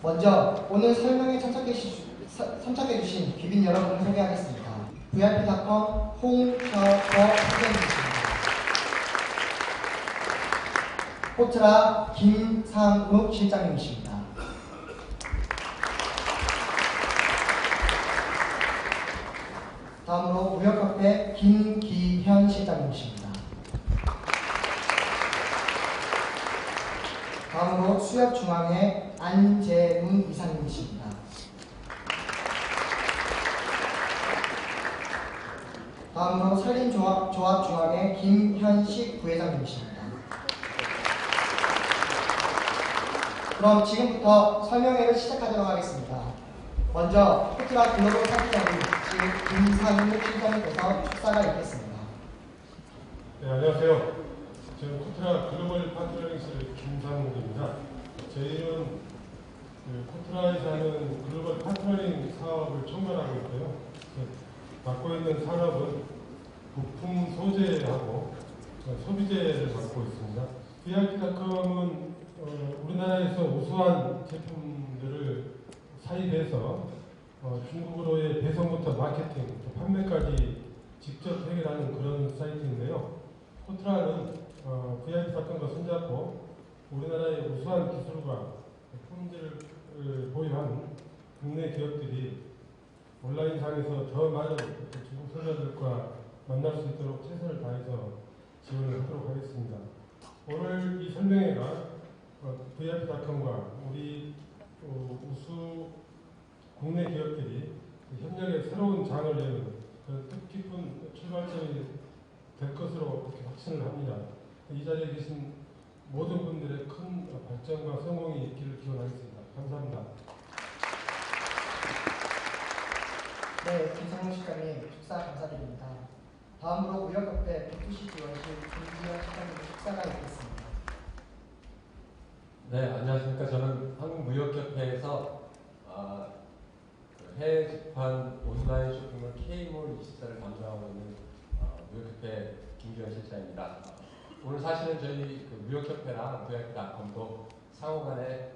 먼저 오늘 설명에 참석해주신 귀빈 여러분을 소개하겠습니다. VIP닷컴 홍혁거 선생님이십니다. 포트라 김상욱 실장님이십니다. 다음으로 무역협회 김기현 실장님이십니다. 다음으로 수협중앙회 안재문 이사님이십니다. 다음으로 산림조합중앙회 김현식 부회장님이십니다. 그럼 지금부터 설명회를 시작하도록 하겠습니다. 먼저 포트라 글로벌 파트너님 김상욱 실장님께서 축사가 있겠습니다. 네, 안녕하세요. 저는 포트라 글로벌 파트너링실 김상욱입니다. 저희는 포트라에서 하는 글로벌 파트너링 사업을 총괄하고 있고요. 맡고 있는 산업은 부품 소재하고 소비재를 맡고 있습니다. VIP닷컴은 우리나라에서 우수한 제품들을 사입해서 중국으로의 배송부터 마케팅, 판매까지 직접 해결하는 그런 사이트인데요. 포트라는 VIP닷컴과 손잡고 우리나라의 우수한 기술과 품질을 보유한 국내 기업들이 온라인상에서 더 많은 중국 소비자들과 만날 수 있도록 최선을 다해서 지원을 하도록 하겠습니다. 오늘 이 설명회가 VIP닷컴과 우리 우수 국내 기업들이 협력의 새로운 장을 여는 뜻깊은 출발점이 될 것으로 그렇게 확신을 합니다. 이 자리에 계신 모든 분들의 큰 발전과 성공이 있기를 기원하겠습니다. 감사합니다. 네, 김상욱 실장님 축사 감사드립니다. 다음으로 무역협회 B2C 지원실 김기현 실장님 축사가 있겠습니다. 네, 안녕하십니까. 저는 한국무역협회에서 해외 직판 온라인 쇼핑몰 K몰 24를 담당하고 있는 무역협회 김기현 실장입니다. 오늘 사실은 저희 무역협회랑 VIP닷컴도 상호간에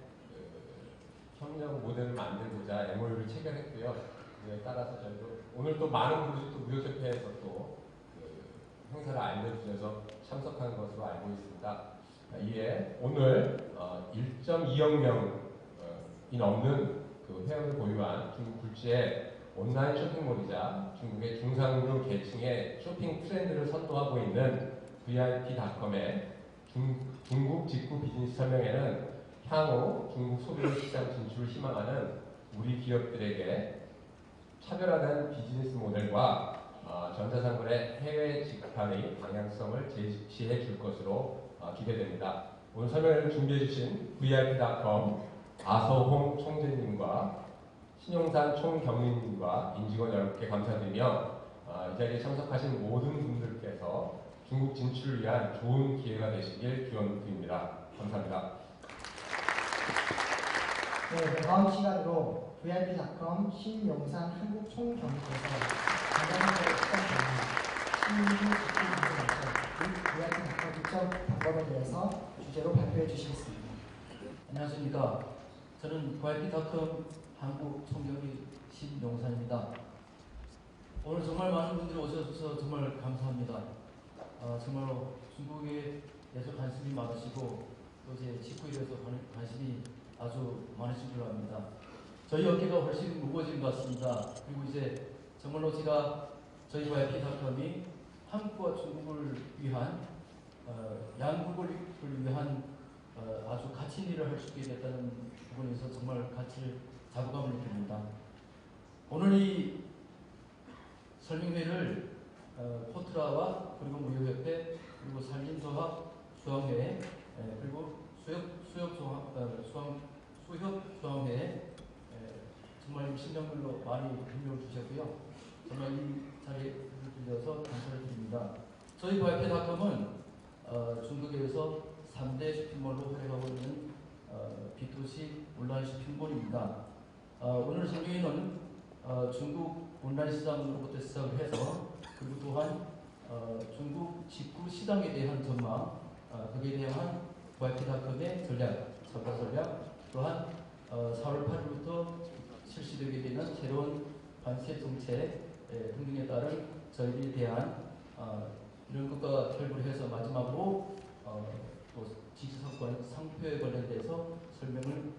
협력 모델을 만들고자 MOU를 체결했고요. 그에 따라서 저희도 오늘 또 많은 분들이 또 무역협회에서 또 행사를 알려주셔서 참석한 것으로 알고 있습니다. 이에 오늘 1.2억 명이 넘는 회원을 보유한 중국 굴지의 온라인 쇼핑몰이자 중국의 중상류 계층의 쇼핑 트렌드를 선도하고 있는 VIP닷컴의 중국 직구 비즈니스 설명회는 향후 중국 소비자 시장 진출을 희망하는 우리 기업들에게 차별화된 비즈니스 모델과 전자상물의 해외 직판의 방향성을 제시해 줄 것으로 기대됩니다. 오늘 설명회를 준비해 주신 VIP닷컴 아서홍 총재님과 신용산 총경리님과 임직원 여러분께 감사드리며 이 자리에 참석하신 모든 분들께서 중국 진출을 위한 좋은 기회가 되시길 기원드립니다. 감사합니다. 네, 다음 시간으로 VIP닷컴 신용산 한국 총경리께서 전자상물의 시장 경리, 신규 직구 VIP닷컴 직접 방법에 대해서 주제로 발표해 주시겠습니다. 안녕하십니까. 저는 VIP닷컴 한국 총경리 신용산입니다. 오늘 정말 많은 분들이 오셔서 정말 감사합니다. 정말로 중국에 대해서 관심이 많으시고 또 제 직구에 대해서 관심이 아주 많으신 줄 압니다. 저희 어깨가 훨씬 무거워진 것 같습니다. 그리고 이제 정말로 제가 저희 VIP닷컴이 한국과 중국을 위한 양국을 위한 아주 가치 있는 일을 할 수 있게 됐다는 부분에서 정말 가치를 자부감을 느낍니다. 오늘 이 설명회를 포트라와 그리고 무역협회 그리고 산림조합 조합회 그리고 수협조합회 정말 신경들로 많이 협력을 주셨고요. 정말 이 자리에 들려서 감사를 드립니다. 저희 VIP닷컴은 중국에서 3대 쇼핑몰로 활약하고 있는 B2C 온라인 쇼핑몰입니다. 오늘 설명회는 중국 온라인 시장으로부터 시작을 해서 그리고 또한 중국 직구 시장에 대한 전망, 거기에 대한 VIP닷컴의 전략, 성과 전략, 또한 4월 8일부터 실시되게 되는 새로운 관세 정책 등등에 따른 저희들에 대한 이런 것과 결부를 해서 마지막으로 또 지지상권 상표에 관련돼서 설명을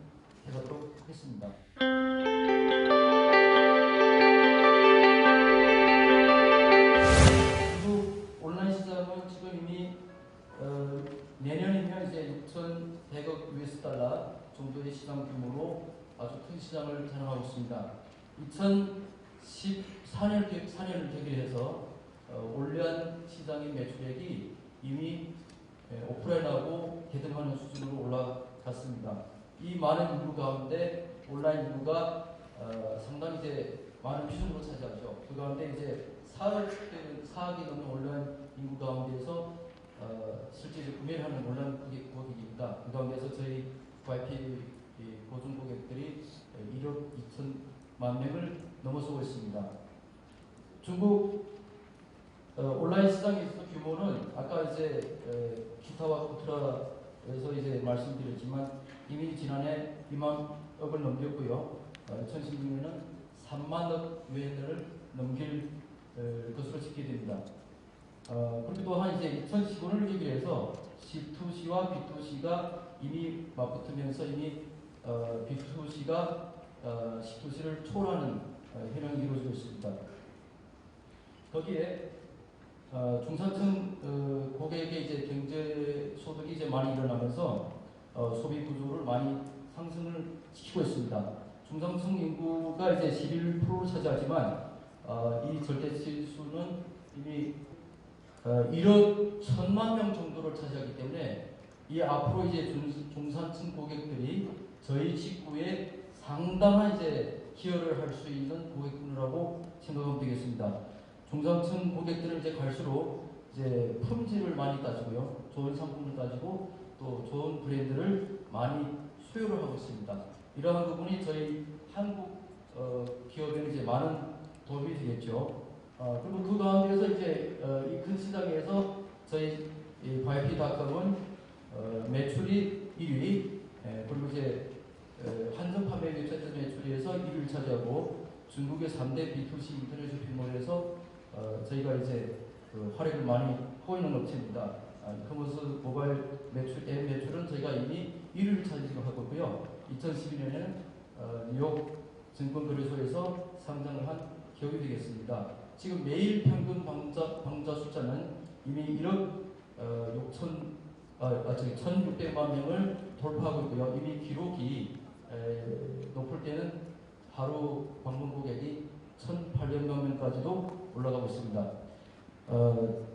해가도록 하겠습니다. 중국 온라인 시장은 지금 이미 내년이면 이제 6,100억 US 달러 정도의 시장 규모로 아주 큰 시장을 자랑하고 있습니다. 2014년을 계기해서 온라인 시장의 매출액이 이미 오프라인하고 대등하는 수준으로 올라갔습니다. 이 많은 인구 가운데 온라인 인구가 상당히 이제 많은 비중으로 차지하죠. 그 가운데 이제 4억이 넘는 온라인 인구 가운데에서 실제 구매를 하는 온라인 고객입니다. 그 가운데서 저희 VIP 보증 고객들이 1억 2천만 명을 넘어서고 있습니다. 중국 온라인 시장에서 규모는 아까 이제 기타와 코트라에서 이제 말씀드렸지만 이미 지난해 2만 억을 넘겼고요. 2016년에는 3만억 유엔을 넘길 것으로 집계됩니다. 그리고 또한 이제 2015년을 계기로 해서 C2C와 B2C가 이미 맞붙으면서 이미 B2C가 C2C를 초월하는 현황이 이루어지고 있습니다. 거기에 중산층 고객의 이제 경제 소득이 이제 많이 일어나면서 소비 구조를 많이 상승을 시키고 있습니다. 중산층 인구가 이제 11%를 차지하지만 이 절대 지수는 이미 1억 1천만 명 정도를 차지하기 때문에 이 앞으로 이제 중산층 고객들이 저희 직구에 상당한 이제 기여를 할 수 있는 고객군이라고 생각하면 되겠습니다. 중산층 고객들은 이제 갈수록 이제 품질을 많이 따지고요, 좋은 상품을 따지고 또 좋은 브랜드를 많이 수요를 하고 있습니다. 이러한 부분이 저희 한국 기업에는 이제 많은 도움이 되겠죠. 그리고 그 가운데서 이제 이 큰 시장에서 저희 YP.com은 매출이 1위, 그리고 이제 한정 판매 매출에서 1위를 차지하고 중국의 3대 B2C 인터넷 쇼핑몰에서 저희가 이제 활약을 많이 하고 있는 업체입니다. 커머스 모바일 매출, 앱 매출은 저희가 이미 1위를 차지하고 있고요. 2012년에는 뉴욕 증권거래소에서 상장을 한 기업이 되겠습니다. 지금 매일 평균 방문자 숫자는 이미 1억 1,600만 명을 돌파하고 있고요. 이미 기록이 높을 때는 하루 방문 고객이 1,800만 명까지도 올라가고 있습니다.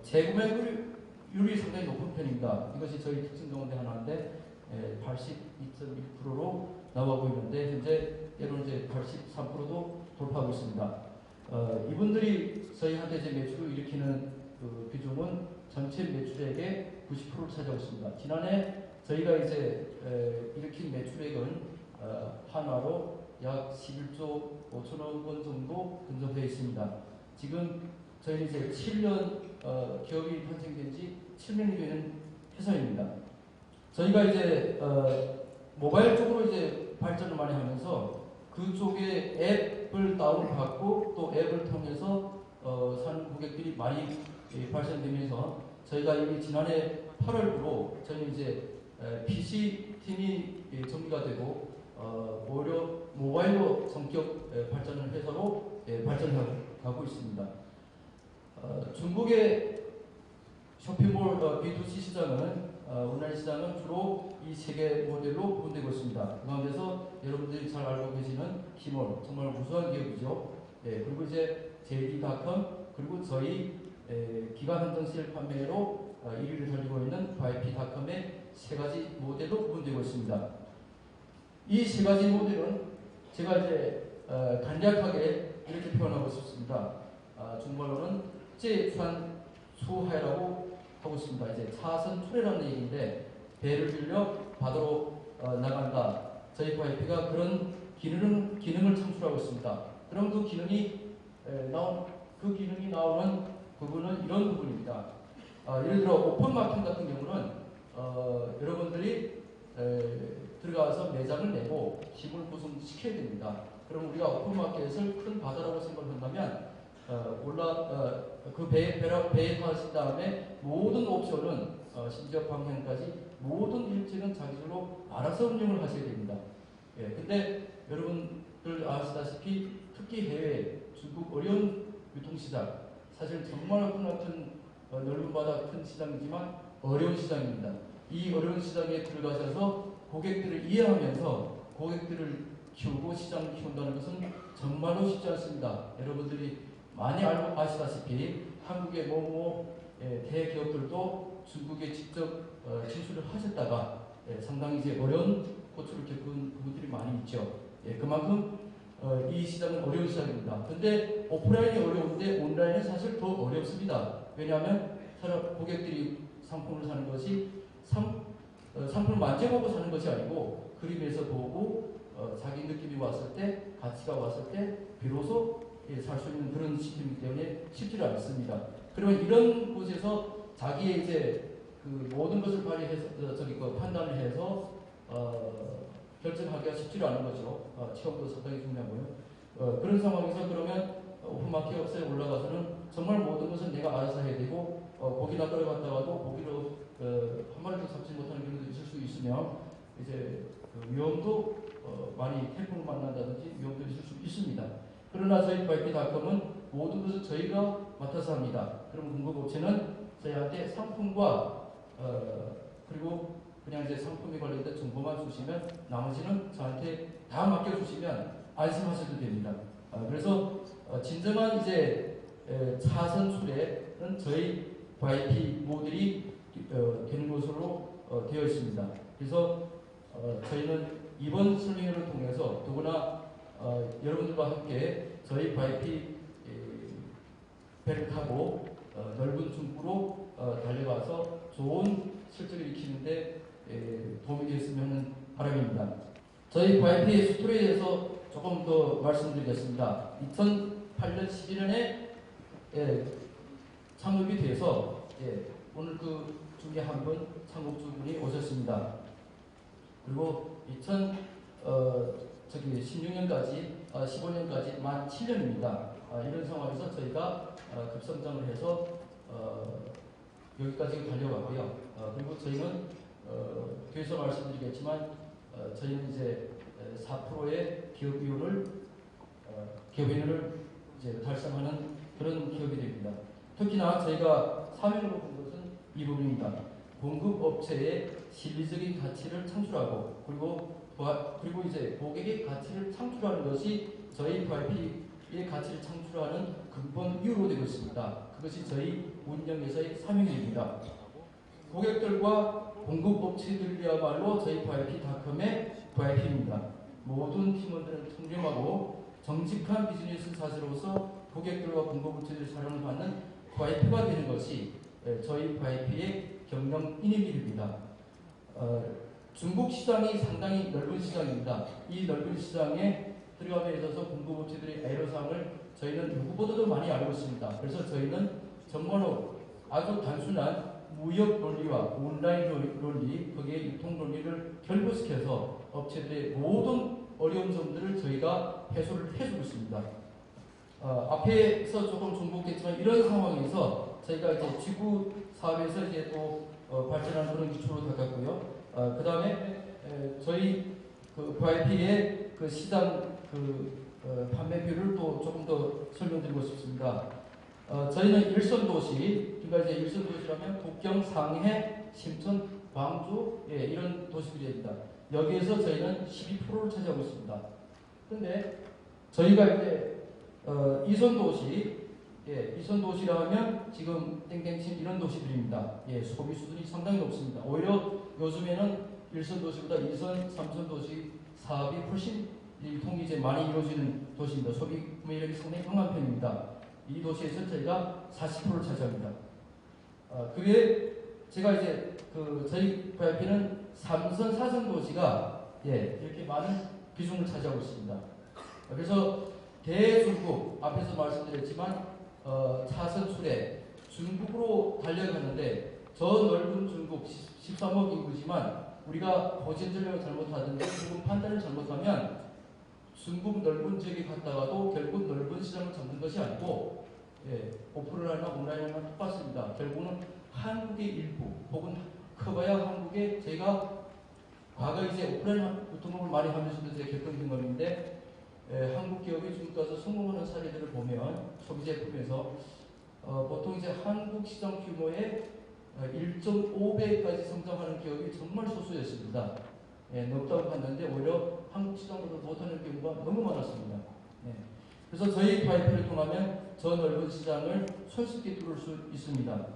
재구매율이 상당히 높은 편입니다. 이것이 저희 특징 가운데 하나인데 82.1%로 나오고 있는데 현재 때로는 이제 83%도 돌파하고 있습니다. 이분들이 저희한테 이제 매출을 일으키는 그 비중은 전체 매출액의 90%를 차지하고 있습니다. 지난해 저희가 이제 일으킨 매출액은 한화로 약 11조 5천억 원 정도 근접되어 있습니다. 지금 저희는 이제 7년 기업이 탄생된 지 7년이 되는 회사입니다. 저희가 이제 모바일 쪽으로 이제 발전을 많이 하면서 그쪽에 앱을 다운받고 또 앱을 통해서 사는 고객들이 많이 발생되면서 저희가 이미 지난해 8월부로 저희는 이제 PC 팀이 정리가 되고 오히려 모바일로 성격 발전을 해서로 발전하고 있습니다. 중국의 쇼핑몰 B2C 시장은 온라인 시장은 주로 이 세 개 모델로 구분되고 있습니다. 그 가운데서 여러분들이 잘 알고 계시는 키몰, 정말 우수한 기업이죠. 그리고 이제 JD.com, 그리고 저희 기간 한정 세일 판매로 1위를 달리고 있는 YP.com의 세 가지 모델로 구분되고 있습니다. 이 세 가지 모델은 제가 이제 간략하게 이렇게 표현하고 싶습니다. 중국말로는 제산 수하이라고 하고 있습니다. 이제 차선 출애라는 얘기인데 배를 빌려 바다로 나간다. 저희 YP가 그런 기능을 창출하고 있습니다. 그럼 그 기능이 나오는 부분은 이런 부분입니다. 예를 들어 오픈 마켓 같은 경우는 여러분들이 들어가서 매장을 내고 힘을 구성시켜야 됩니다. 그럼 우리가 오픈마켓을 큰 바다라고 생각한다면 그 배에 타신 다음에 모든 옵션은 심지어 방향까지 모든 일정은 자기들로 알아서 운영을 하셔야 됩니다. 예, 근데 여러분들 아시다시피 특히 해외 중국 어려운 유통시장, 사실 정말 흔한 넓은 바다 큰 시장이지만 어려운 시장입니다. 이 어려운 시장에 들어가셔서 고객들을 이해하면서 고객들을 키우고 시장을 키운다는 것은 정말로 쉽지 않습니다. 여러분들이 많이 알고 아시다시피 한국의 대기업들도 중국에 직접 진출을 하셨다가 상당히 이제 어려운 고초를 겪은 부분들이 많이 있죠. 그만큼 이 시장은 어려운 시장입니다. 근데 오프라인이 어려운데 온라인은 사실 더 어렵습니다. 왜냐하면 고객들이 상품을 사는 것이 상품을 만져보고 사는 것이 아니고 그림에서 보고 자기 느낌이 왔을 때 가치가 왔을 때 비로소 살 수 있는 그런 시스템이기 때문에 쉽지가 않습니다. 그러면 이런 곳에서 자기의 이제 그 모든 것을 발휘해서 판단을 해서 결정하기가 쉽지가 않은 거죠. 체험도 상당히 중요하고요. 그런 상황에서 그러면 오픈마켓에 올라가서는 정말 모든 것은 내가 알아서 해야 되고 고기나 끌어갔다가도 고기로 한 마리도 잡지 못하는 경우도 있을 수 있으며 이제 위험도 많이 태풍을 만난다든지 위험도 있을 수 있습니다. 그러나 저희 YP.com은 모든 것을 저희가 맡아서 합니다. 그럼 공급업체는 저희한테 상품과 그리고 그냥 이제 상품에 관련된 정보만 주시면 나머지는 저한테 다 맡겨주시면 안심하셔도 됩니다. 그래서 진정한 이제 차선 수레는 저희 YP 모델이 되는 것으로 되어 있습니다. 그래서 저희는 이번 설명회를 통해서 더구나 여러분들과 함께 저희 YP 배를 타고 넓은 중부로 달려가서 좋은 실적을 익히는데 도움이 되었으면 하는 바람입니다. 저희 YP의 스토리에 대해서 조금 더 말씀드리겠습니다. 2008년 11년에 창업이 돼서 오늘 그 중에 한 분 창업주분이 오셨습니다. 그리고 16년까지 15년까지 만 7년입니다. 이런 상황에서 저희가 급성장을 해서 여기까지 달려왔고요. 그리고 저희는 뒤에서 말씀드리겠지만 저희는 이제 4%의 기업 이윤을 이제 달성하는 그런 기업이 됩니다. 특히나 저희가 사명으로 본 것은 이 부분입니다. 공급업체의 실리적인 가치를 창출하고 그리고 이제 고객의 가치를 창출하는 것이 저희 YP의 가치를 창출하는 근본 이유로 되고 있습니다. 그것이 저희 운영에서의 사명입니다. 고객들과 공급업체들이야말로 저희 YP.com의 YP입니다. 모든 팀원들은 통념하고 정직한 비즈니스 사실로서 고객들과 공급업체들 사랑을 받는 YP가 되는 것이 저희 YP의 경영 이념입니다. 중국 시장이 상당히 넓은 시장입니다. 이 넓은 시장에 들어감에 있어서 공급업체들의 애로사항을 저희는 누구보다도 많이 알고 있습니다. 그래서 저희는 정말로 아주 단순한 무역 논리와 온라인 논리, 거기에 유통 논리를 결부시켜서 업체들의 모든 어려운 점들을 저희가 해소를 해주고 있습니다. 앞에서 조금重複됐지만 이런 상황에서 저희가 이제 지구 사업에서 이제 또 발전하는 그런 기초로 닦았고요. 그 다음에 저희 그 VIP의 그 시장 판매비율을 또 조금 더 설명드리고 싶습니다. 저희는 일선도시, 그러니까 이제 일선도시라면 북경, 상해, 심천, 광주 이런 도시들입니다. 여기에서 저희는 12%를 차지하고 있습니다. 근데 저희가 이제 이선도시라 하면 지금 땡땡친 이런 도시들입니다. 소비 수준이 상당히 높습니다. 오히려 요즘에는 1선도시보다 2선, 3선 도시 사업이 훨씬 유통이 이제 많이 이루어지는 도시입니다. 소비 구매력이 상당히 강한 편입니다. 이 도시에서 저희가 40%를 차지합니다. 그게 제가 이제 저희 VIP는 3선, 4선 도시가 이렇게 많은 비중을 차지하고 있습니다. 그래서 대중국 앞에서 말씀드렸지만 차선 수레 중국으로 달려가는데 저 넓은 중국 13억 인구지만 우리가 거짓 전략을 잘못하든지 혹은 판단을 잘못하면 중국 넓은 지역에 갔다가도 결국 넓은 시장을 잡는 것이 아니고 오프라인이나 온라인이나 똑같습니다. 결국은 한국의 일부 혹은 커봐야 한국의 저희가 과거 이제 오프라인 유통업을 많이 하면서도 이제 겪은 경험인데 한국 기업이 중국 가서 성공하는 사례들을 보면 소비 제품에서 보통 이제 한국 시장 규모의 1.5배까지 성장하는 기업이 정말 소수였습니다. 높다고 봤는데 오히려 한국 시장보다 못하는 경우가 너무 많았습니다. 그래서 저희 파이프를 통하면 저 넓은 시장을 손쉽게 뚫을 수 있습니다.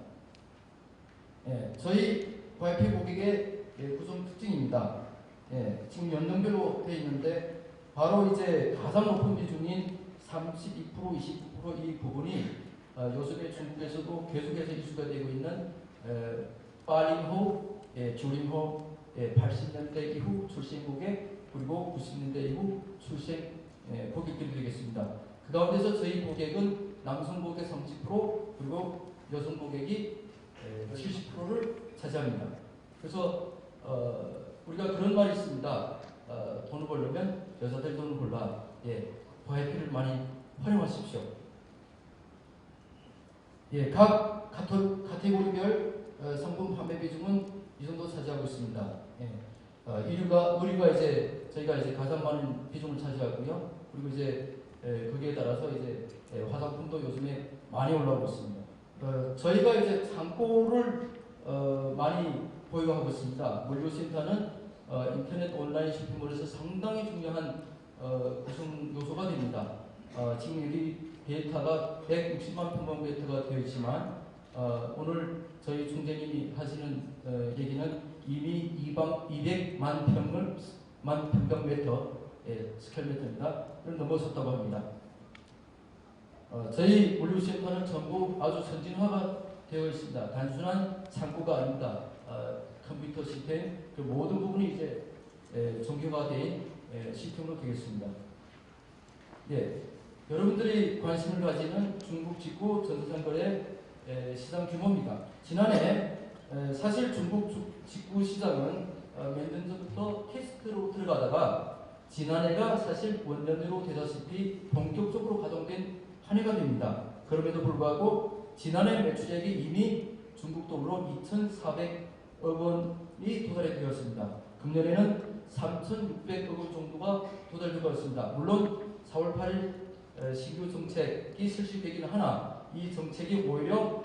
저희 YP 고객의 구성 특징입니다. 지금 연령별로 되어 있는데 바로 이제 가장 높은 비중인 32%, 29% 이 부분이 요즘에 중국에서도 계속해서 이슈가 되고 있는 빠링호, 주림호, 80년대 이후 출생 고객 그리고 90년대 이후 출생 고객들이 되겠습니다. 그 가운데서 저희 고객은 남성 고객 30% 그리고 여성 고객이 70%를 차지합니다. 그래서 우리가 그런 말이 있습니다. 돈을 벌려면 여자들 돈을 벌라. YP를 많이 활용하십시오. 각 카테고리별 상품 판매 비중은 이 정도 차지하고 있습니다. 의류가 이제 저희가 이제 가장 많은 비중을 차지하고요. 그리고 이제 거기에 따라서 이제 화장품도 요즘에 많이 올라오고 있습니다. 저희가 이제 창고를 많이 보유하고 있습니다. 물류센터는 인터넷 온라인 쇼핑몰에서 상당히 중요한 구성 요소가 됩니다. 지금 여기 데이터가 160만 평방미터가 되어 있지만 오늘 저희 총재님이 하시는 얘기는 이미 200만 평방미터 스퀘어미터입니다. 를 넘어섰다고 합니다. 저희 물류센터는 전부 아주 선진화가 되어 있습니다. 단순한 창고가 아닙니다. 컴퓨터 시스템 그 모든 부분이 이제 정교화된 시스템으로 되겠습니다. 여러분들이 관심을 가지는 중국 직구 전자상 거래 시장 규모입니다. 지난해 사실 중국 직구 시장은 몇 년 전부터 테스트로 들어가다가 지난해가 사실 원년으로 되다시피 본격적으로 가동된 한 해가 됩니다. 그럼에도 불구하고 지난해 매출액이 이미 중국 돈으로 2,400억 원이 도달이 되었습니다. 금년에는 3,600억 원 정도가 도달되고 있습니다. 물론 4월 8일 신규 정책이 실시되기는 하나 이 정책이 오히려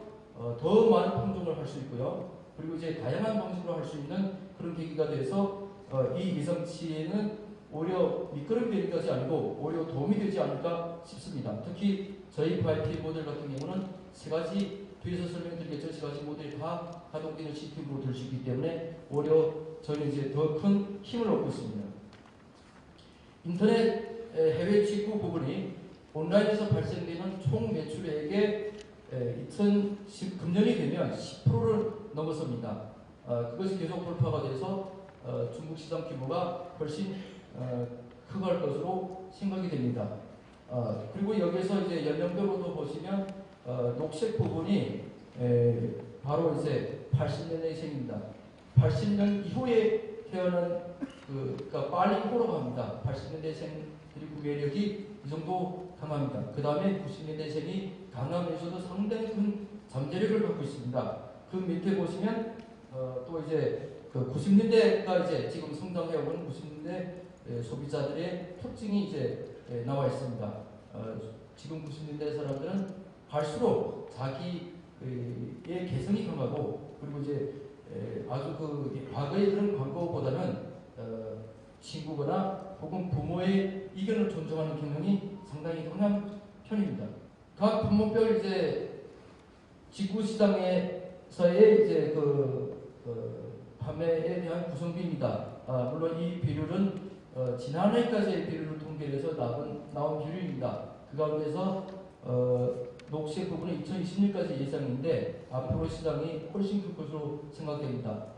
더 많은 품종을 할 수 있고요. 그리고 이제 다양한 방식으로 할 수 있는 그런 계기가 돼서 이 예상치에는 오히려 미끄럼이 되는 것이 아니고 오히려 도움이 되지 않을까 싶습니다. 특히 저희 YP 모델 같은 경우는 세 가지 뒤에서 설명드리겠죠. 세 가지 모델이 다 가동되는 시스템으로 될 수 있기 때문에 오히려 저희는 이제 더 큰 힘을 얻고 있습니다. 인터넷 해외 직구 부분이 온라인에서 발생되는 총 매출액의 금년이 되면 10%를 넘어섭니다. 그것이 계속 돌파가 돼서 중국 시장 규모가 훨씬 크게 할 것으로 생각이 됩니다. 그리고 여기서 이제 연령별로도 보시면 녹색 부분이 바로 이제 80년대생입니다. 80년 이후에 태어난 그러니까 빨리호라고 합니다. 80년대생들이 구매력이 이 정도 강합니다. 그 다음에 90년대생이 강하면서도 상당히 큰 잠재력을 갖고 있습니다. 그 밑에 보시면 또 이제 그 90년대가 이제 지금 성장해오는 90년대 소비자들의 특징이 이제 나와 있습니다. 지금 90년대 사람들은 갈수록 자기의 개성이 강하고 그리고 이제 아주 그 과거의 그런 광고보다는 친구거나 혹은 부모의 의견을 존중하는 경향이 상당히 강한 편입니다. 각 품목별 이제 직구 시장에서의 이제 판매에 대한 구성비입니다. 물론 이 비율은 지난해까지의 비율을 통계해서 나온 비율입니다. 그 가운데서 녹색 부분은 2020년까지 예상인데 앞으로 시장이 훨씬 클 것으로 생각됩니다.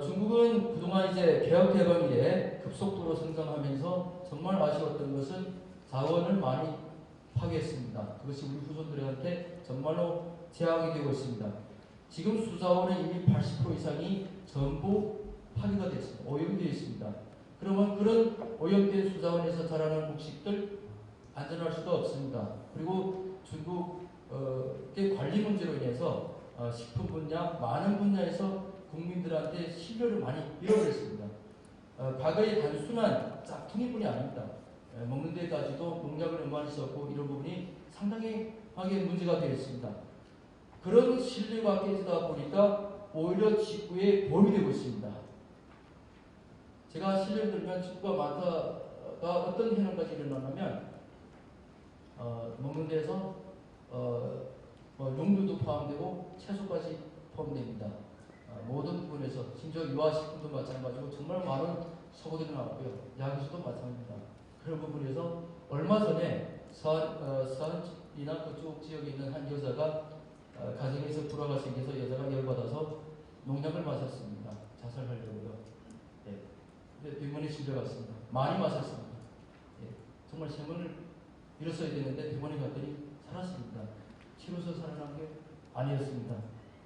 중국은 그동안 이제 개혁 개방 이래 급속도로 성장하면서 정말 아쉬웠던 것은 자원을 많이 파괴했습니다. 그것이 우리 후손들한테 정말로 제약이 되고 있습니다. 지금 수자원의 이미 80% 이상이 전부 파괴가 됐습니다. 오염되어 있습니다. 그러면 그런 오염된 수자원에서 자라는 곡식들 안전할 수도 없습니다. 그리고 중국의 관리 문제로 인해서 식품 분야, 많은 분야에서 국민들한테 신뢰를 많이 잃어버렸습니다. 과거의 단순한 짝퉁이뿐이 아닙니다. 먹는 데까지도 농약을 많이 썼고 이런 부분이 상당히 문제가 되어 있습니다. 그런 신뢰가 깨지다 보니까 오히려 직구에 도움이 되고 있습니다. 제가 실례를 들면 직구가 많다가 어떤 현상까지 일어나냐면 먹는 데서 용두도 포함되고 채소까지 포함됩니다. 모든 부분에서 심지어 유아식품도 마찬가지고 정말 많은 사고들이 나왔고요. 약에서도 마찬가지입니다. 그런 부분에서 얼마 전에 서안이나 그쪽 지역에 있는 한 여자가 가정에서 불화가 생겨서 여자가 열받아서 농약을 마셨습니다. 자살하려고요. 네. 병원에 실려갔습니다. 많이 마셨습니다. 예. 정말 생명을 잃었어야 되는데 병원에 갔더니 살았습니다. 치료서 살아난 게 아니었습니다.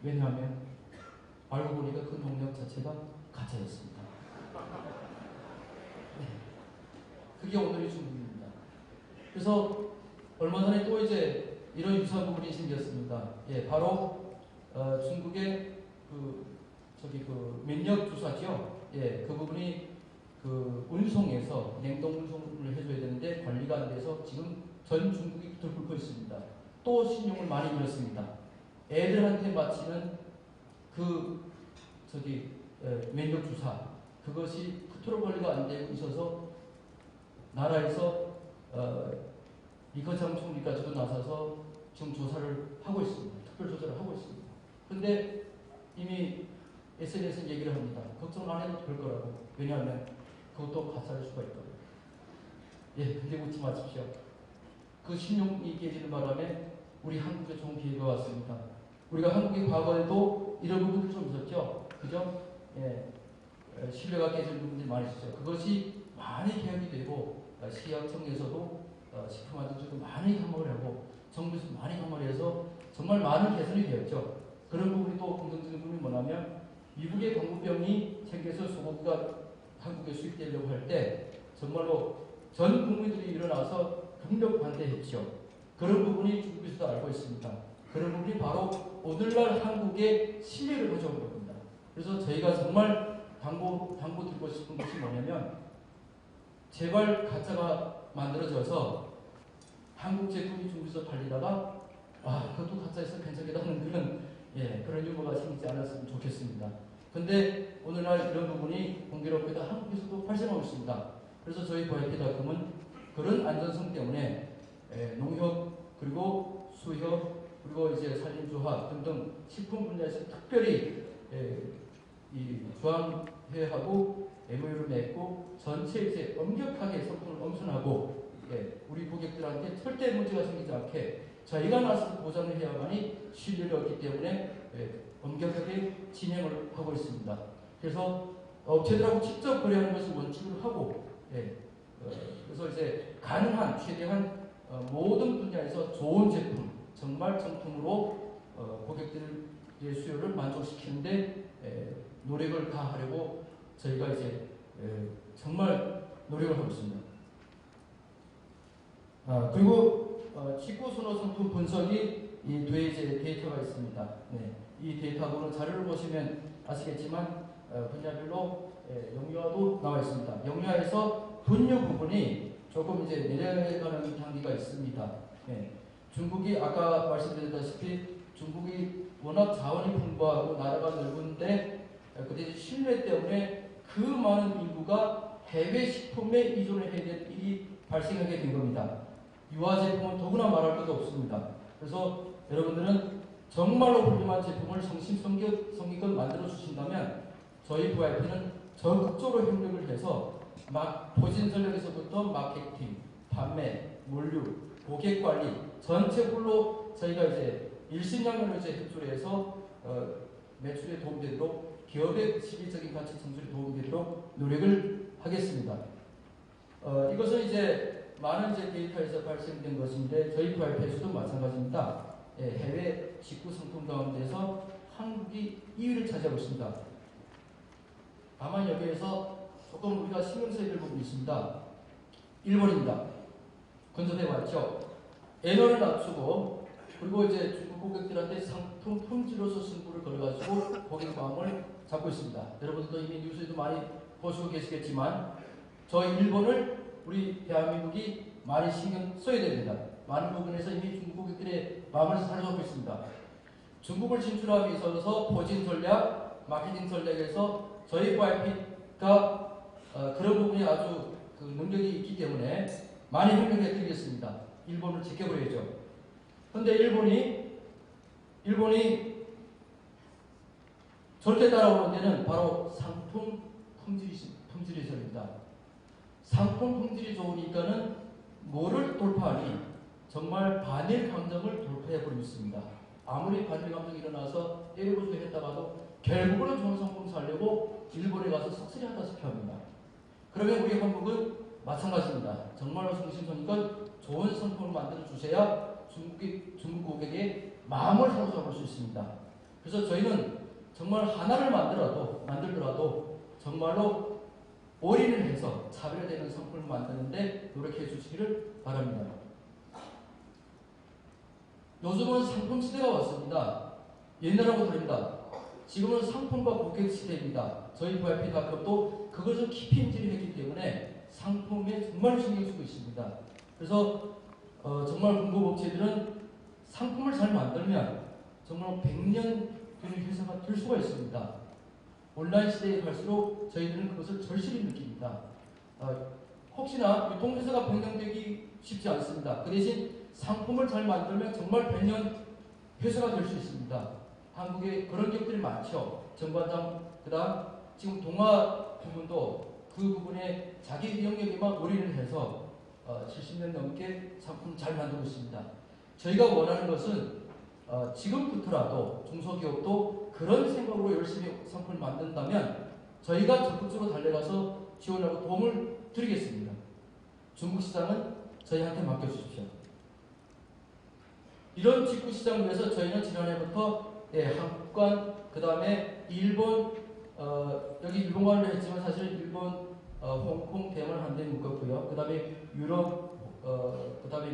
왜냐하면 알고 보니까 그 농약 자체가 가짜였습니다. 네. 그게 오늘의 중국입니다. 그래서 얼마 전에 또 이제 이런 유사한 부분이 생겼습니다. 예, 바로 중국의 면역 주사죠. 예, 그 부분이 운송에서 냉동 운송을 해줘야 되는데 관리가 안 돼서 지금 전 중국이 들끓고 있습니다. 또 신용을 많이 잃었습니다. 애들한테 맞히는 면역 주사 그것이 그토록 관리가 안 되고 있어서 나라에서 리커창 총리까지도 나서서 지금 조사를 하고 있습니다. 특별 조사를 하고 있습니다. 그런데 이미 SNS는 얘기를 합니다. 걱정 안 해도 될 거라고. 왜냐하면 그것도 가짜일 수가 있거든요. 예, 근데 웃지 마십시오. 그 신용이 깨지는 바람에 우리 한국에 좋은 기회가 왔습니다. 우리가 한국의 과거에도 이런 부분들 좀 있었죠. 그죠? 예, 신뢰가 깨지는 부분들이 많이 있었죠. 그것이 많이 개혁이 되고 시약청에서도 식품안전처도 많이 강화를 하고 정부에서 많이 강화를 해서 정말 많은 개선이 되었죠. 그런 부분이 또 긍정적인 부분이 뭐냐면 미국의 광우병이 생겨서 소고기가 한국에 수입되려고 할 때 정말로 전 국민들이 일어나서 강력 반대했죠. 그런 부분이 중국에서도 알고 있습니다. 그런 부분이 바로 오늘날 한국의 신뢰를 가져온 겁니다. 그래서 저희가 정말 당부 드리고 싶은 것이 뭐냐면 제발 가짜가 만들어져서 한국 제품이 중국에서 팔리다가 그것도 가짜에서 괜찮겠다는 그런 유머가 생기지 않았으면 좋겠습니다. 근데 오늘날 이런 부분이 공교롭게도 한국에서도 발생하고 있습니다. 그래서 저희 보이피닷컴은 그런 안전성 때문에 농협 그리고 수협 그리고 이제 산림조합 등등 식품 분야에서 특별히 조합회하고 MOU를 맺고 전체 이제 엄격하게 성품을 엄선하고 우리 고객들한테 절대 문제가 생기지 않게 저희가 나서서 보장을 해야만이 신뢰를 얻기 때문에 엄격하게 진행을 하고 있습니다. 그래서 업체들하고 직접 거래하는 것을 원칙으로 하고 그래서 이제 가능한 최대한 모든 분야에서 좋은 제품 정말 정품으로 고객들의 수요를 만족시키는데 노력을 다하려고 저희가 이제 정말 노력을 하고 있습니다. 그리고 직구 선호 상품 분석이 이 뒤에 이제 데이터가 있습니다. 이 데이터는 자료를 보시면 아시겠지만 분야별로 영유아도 나와 있습니다. 영유아에서 분유 부분이 조금 이제 내려가는 단계가 있습니다. 중국이 아까 말씀드렸다시피 중국이 워낙 자원이 풍부하고 나라가 넓은데 그때 신뢰 때문에 그 많은 인구가 해외 식품에 의존을 해야 될 일이 발생하게 된 겁니다. 유아 제품은 더구나 말할 것도 없습니다. 그래서 여러분들은 정말로 훌륭한 제품을 성심성의껏 만들어 주신다면 저희 VIP는 적극적으로 협력을 해서 포진 전략에서부터 마케팅, 판매, 물류, 고객 관리 전체 홀로 저희가 이제 일신양면으로 이제 협조를 해서 매출에 도움되도록 기업의 실질적인 가치 창출에 도움되도록 노력을 하겠습니다. 이것은 이제 많은 이제 데이터에서 발생된 것인데 저희 VIP에서도 마찬가지입니다. 해외 직구 상품 가운데서 한국이 2위를 차지하고 있습니다. 다만 여기에서 조금 우리가 신경 써야 될 부분이 있습니다. 1번입니다. 건조해 왔죠. 에너를 낮추고 그리고 이제 중국 고객들한테 상품 품질로서 승부를 걸어가지고 고객 마음을 잡고 있습니다. 여러분들도 이미 뉴스에도 많이 보시고 계시겠지만 저희 일본을 우리 대한민국이 많이 신경 써야 됩니다. 많은 부분에서 이미 중국 고객들의 마음을 사로잡고 있습니다. 중국을 진출함에 있어서 포진 전략, 마케팅 전략에서 저희 YP가 그런 부분에 아주 그 능력이 있기 때문에 많이 협력해 드리겠습니다. 일본을 지켜버려야죠. 그런데 일본이 저렇게 따라오는 데는 바로 상품 품질에서입니다. 상품 품질이 좋으니까는 뭐를 돌파하니 정말 반일 감정을 돌파해버리고 있습니다. 아무리 반일 감정이 일어나서 때려부수고 했다가도 결국은 좋은 상품 살려고 일본에 가서 썩소리 하다시피 합니다. 그러면 우리 한국은 마찬가지입니다. 정말로 성심성의껏 좋은 상품을 만들어 주셔야 중국 고객의 마음을 사로잡을 수 있습니다. 그래서 저희는 정말 하나를 만들더라도 정말로 올인을 해서 차별화되는 상품을 만드는데 노력해 주시기를 바랍니다. 요즘은 상품 시대가 왔습니다. 옛날하고 다릅니다. 지금은 상품과 고객 시대입니다. 저희 VIP닷컴도 그것을 깊이 인지했기 때문에 상품에 정말 신경 쓰고 있습니다. 그래서 정말 공급업체들은 상품을 잘 만들면 정말 100년 되는 회사가 될 수가 있습니다. 온라인 시대에 갈수록 저희들은 그것을 절실히 느낍니다. 혹시나 유통회사가 100년 되기 쉽지 않습니다. 그 대신 상품을 잘 만들면 정말 100년 회사가 될 수 있습니다. 한국에 그런 기업들이 많죠. 정관장, 그 다음 지금 동아 부분도 그 부분에 자기 영역에만 올인을 해서 70년 넘게 상품 잘 만들고 있습니다. 저희가 원하는 것은 지금부터라도 중소기업도 그런 생각으로 열심히 상품을 만든다면 저희가 적극적으로 달려가서 지원하고 도움을 드리겠습니다. 중국 시장은 저희한테 맡겨주십시오. 이런 직구 시장을 위해서 저희는 지난해부터 한국관, 그 다음에 일본, 여기 일본관을 했지만 사실 일본, 홍콩, 대만 한 대 묶었고요. 그 다음에 유럽, 그 다음에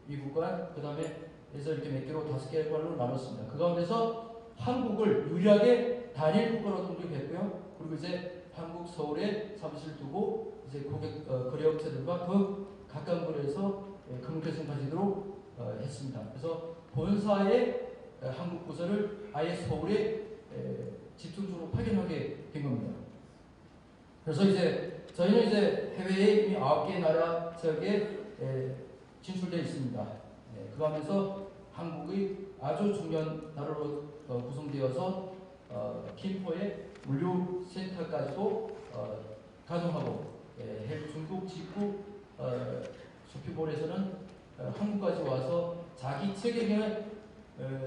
미국관, 그 다음에 해서 이렇게 몇 개로 5개로 나눴습니다. 그 가운데서 한국을 유일하게 단일 국가로 등록했고요. 그리고 이제 한국 서울에 사무실 두고 이제 고객 거래업체들과 더 가까운 거리에서 커뮤니케이션 가지도록 했습니다. 그래서 본사의 한국 부서를 아예 서울에 집중적으로 파견하게 된 겁니다. 그래서 이제 저희는 이제 해외에 이미 9개 나라 지역에 진출되어 있습니다. 그 가운데서 한국의 아주 중요한 나라로 구성되어서 김포의 물류센터까지도 가동하고 중국 직구 쇼핑몰에서는 한국까지 와서 자기 지역에게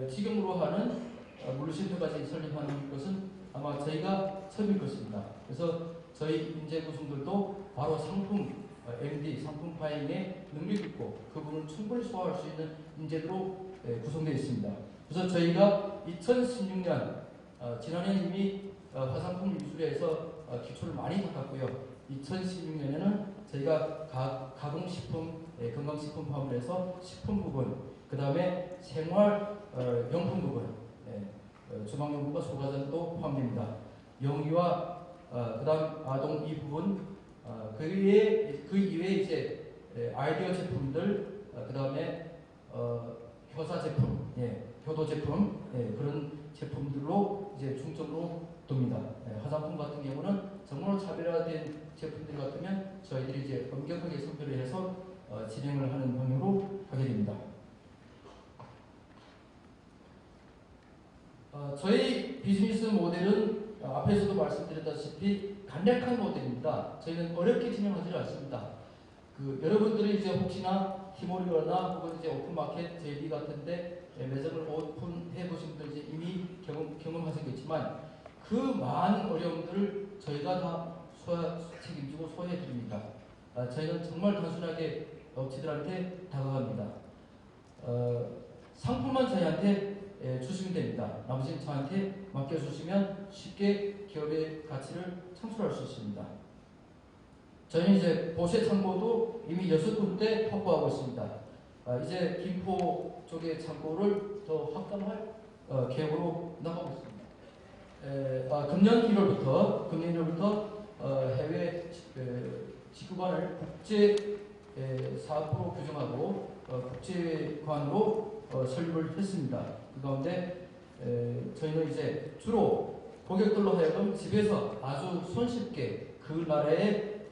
지금으로 하는 물류센터까지 설립하는 것은 아마 저희가 처음일 것입니다. 그래서 저희 인재 구성들도 바로 상품 MD, 상품 파행에 능력 있고 그 부분을 충분히 소화할 수 있는 인재로 구성되어 있습니다. 그래서 저희가 2016년 지난해 이미 화장품 유출에서 기초를 많이 닦았고요. 2016년에는 저희가 가공식품, 건강식품 포함해서 식품 부분, 그 다음에 생활용품 부분, 주방용품과 소가전도 포함됩니다. 영유아, 그 다음 아동 이 부분, 그 이외에 이제 아이디어 제품들, 그 다음에 효사 제품, 효도 제품, 그런 제품들로 이제 중점으로 둡니다. 화장품 같은 경우는 정말로 차별화된 제품들 같으면 저희들이 이제 엄격하게 선별을 해서 진행을 하는 방향으로 가게 됩니다. 저희 비즈니스 모델은 앞에서도 말씀드렸다시피 간략한 모델입니다. 저희는 어렵게 진행하지 않습니다. 여러분들이 이제 혹시나 티몰이거나 혹은 이제 오픈마켓 JD 같은데 매장을 오픈해 보신 분들 이제 이미 경험하셨겠지만 그 많은 어려움들을 저희가 다 책임지고 소화해 드립니다. 저희는 정말 단순하게 업체들한테 다가갑니다. 상품만 저희한테 주시면 됩니다. 나머지는 저한테 맡겨주시면 쉽게 기업의 가치를 창출할 수 있습니다. 저희는 이제 보세 창고도 이미 6군데 확보하고 있습니다. 이제 김포 쪽의 창고를 더 확장할 계획으로 나가고 있습니다. 금년 1월부터 해외 직구관을 국제 사업으로 규정하고 국제관으로 설립을 했습니다. 그 가운데 저희는 이제 주로 고객들로 하여금 집에서 아주 손쉽게 그 나라의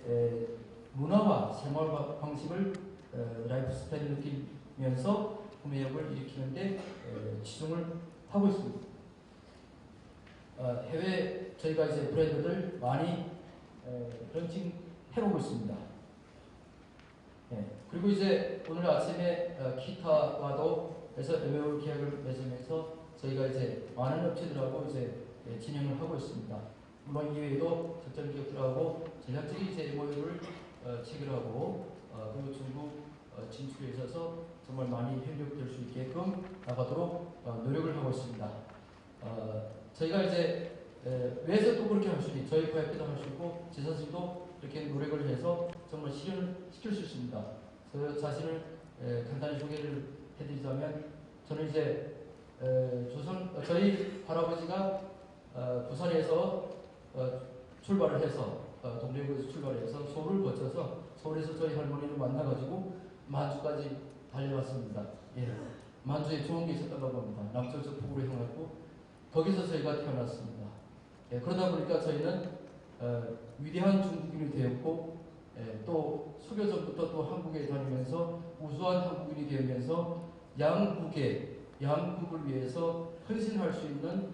문화와 생활 방식을 라이프 스타일을 느끼면서 구매욕을 일으키는데 치중을 하고 있습니다. 해외 저희가 이제 브랜드들 많이 런칭해오고 있습니다. 그리고 이제 오늘 아침에 키타와도 해서 MOU 계약을 맺으면서 저희가 이제 많은 업체들하고 이제 진행을 하고 있습니다. 물론 이외에도 적절 기업들하고 제작진이 이제 MOU를 체결하고 그리고 중국 진출에 있어서 정말 많이 협력될 수 있게끔 나가도록 노력을 하고 있습니다. 저희가 이제 왜서 또 그렇게 할 수 있니? 저희 고객들도 할 수 있고 제 자신도 이렇게 노력을 해서 정말 실현시킬 수 있습니다. 저 자신을 간단히 소개를 해드리자면 저는 이제 저희 할아버지가 부산에서 출발을 해서 동래구에서 출발해서 서울을 거쳐서 서울에서 저희 할머니를 만나가지고 만주까지 달려왔습니다. 만주에 좋은 게 있었다고 합니다. 남쪽에서 북으로 향하고 거기서 저희가 태어났습니다. 그러다 보니까 저희는 위대한 중국인이 되었고 또 수교전부터 또 한국에 다니면서 우수한 한국인이 되면서 양국을 위해서 헌신할 수 있는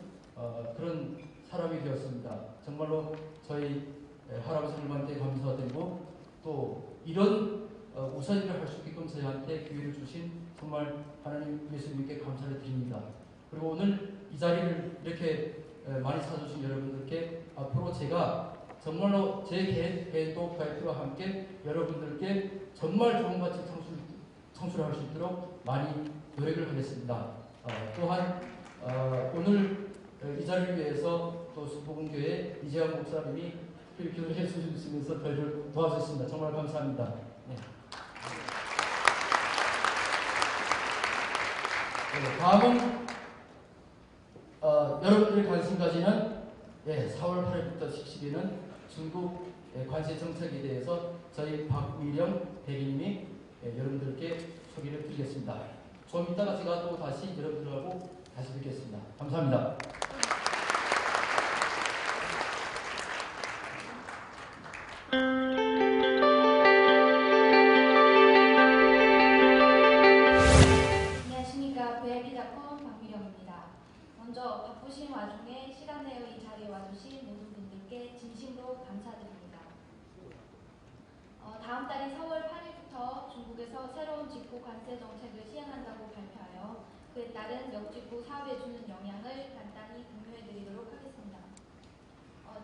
그런 사람이 되었습니다. 정말로 저희 할아버지 할머니한테 감사드리고 또 이런 우수한 일을 할 수 있게끔 저희한테 기회를 주신 정말 하나님 예수님께 감사를 드립니다. 그리고 오늘 이 자리를 이렇게 많이 찾아주신 여러분들께 앞으로 제가 정말로 제 개인도 발표와 함께 여러분들께 정말 좋은 가치 창출할 수 있도록 많이 노력을 하겠습니다. 또한 오늘 이 자리를 위해서 또 수복음교회 이재환 목사님이 기도를 해주시면서 저희를 도와주셨습니다. 정말 감사합니다. 다음은 여러분들의 관심 가지는 4월 8일부터 10일에는 중국 관세 정책에 대해서 저희 박미령 대리님이 여러분들께 소개를 드리겠습니다. 좀 이따가 제가 또 다시 여러분들하고 다시 뵙겠습니다. 감사합니다. 안녕하십니까. VIP닷컴 박미령입니다. 먼저 바쁘신 와중에 시간 내어 이 자리에 와주신 모든 분들께 진심으로 감사드립니다. 다음 달인 4월 8일부터 중국에서 새로운 직구 관세 정책을 시행한다고 발표하여 그에 따른 역직구 사업에 주는 영향을 간단히 공유해드리도록 하겠습니다.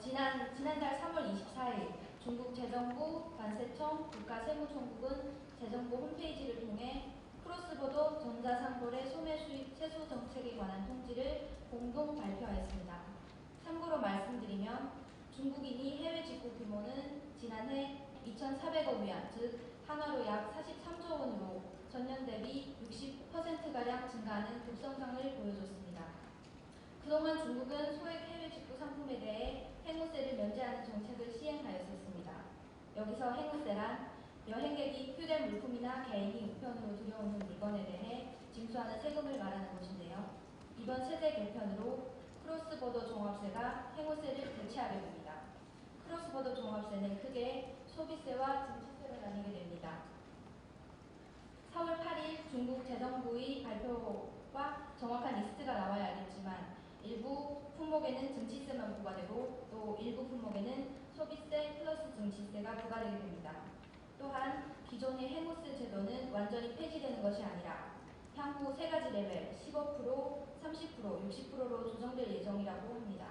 지난달 3월 24일 중국 재정부, 관세청, 국가세무총국은 재정부 홈페이지를 통해 크로스보더 전자상거래 소매 수입 최소 정책에 관한 통지를 공동 발표하였습니다. 참고로 말씀드리면 중국인이 해외 직구 규모는 지난해 2,400억 위안, 즉 한화로 약 43조 원으로 전년 대비 60%가량 증가하는 급성장을 보여줬습니다. 그동안 중국은 소액 해외 직구 상품에 대해 행무세를 면제하는 정책을 시행하였었습니다. 여기서 행무세란 여행객이 휴대 물품이나 개인이 우편으로 들여오는 물건에 대해 징수하는 세금을 말하는 것인데요. 이번 세제 개편으로 크로스보더 종합세가 행무세를 대체하게 됩니다. 크로스보더 종합세는 크게 소비세와 증시세로 나뉘게 됩니다. 4월 8일 중국 재정부의 발표와 정확한 리스트가 나와야 알겠지만 일부 품목에는 증시세만 부과되고 또 일부 품목에는 소비세 플러스 증시세가 부과되게 됩니다. 또한 기존의 행무세 제도는 완전히 폐지되는 것이 아니라 향후 세 가지 레벨 15%, 30%, 60%로 조정될 예정이라고 합니다.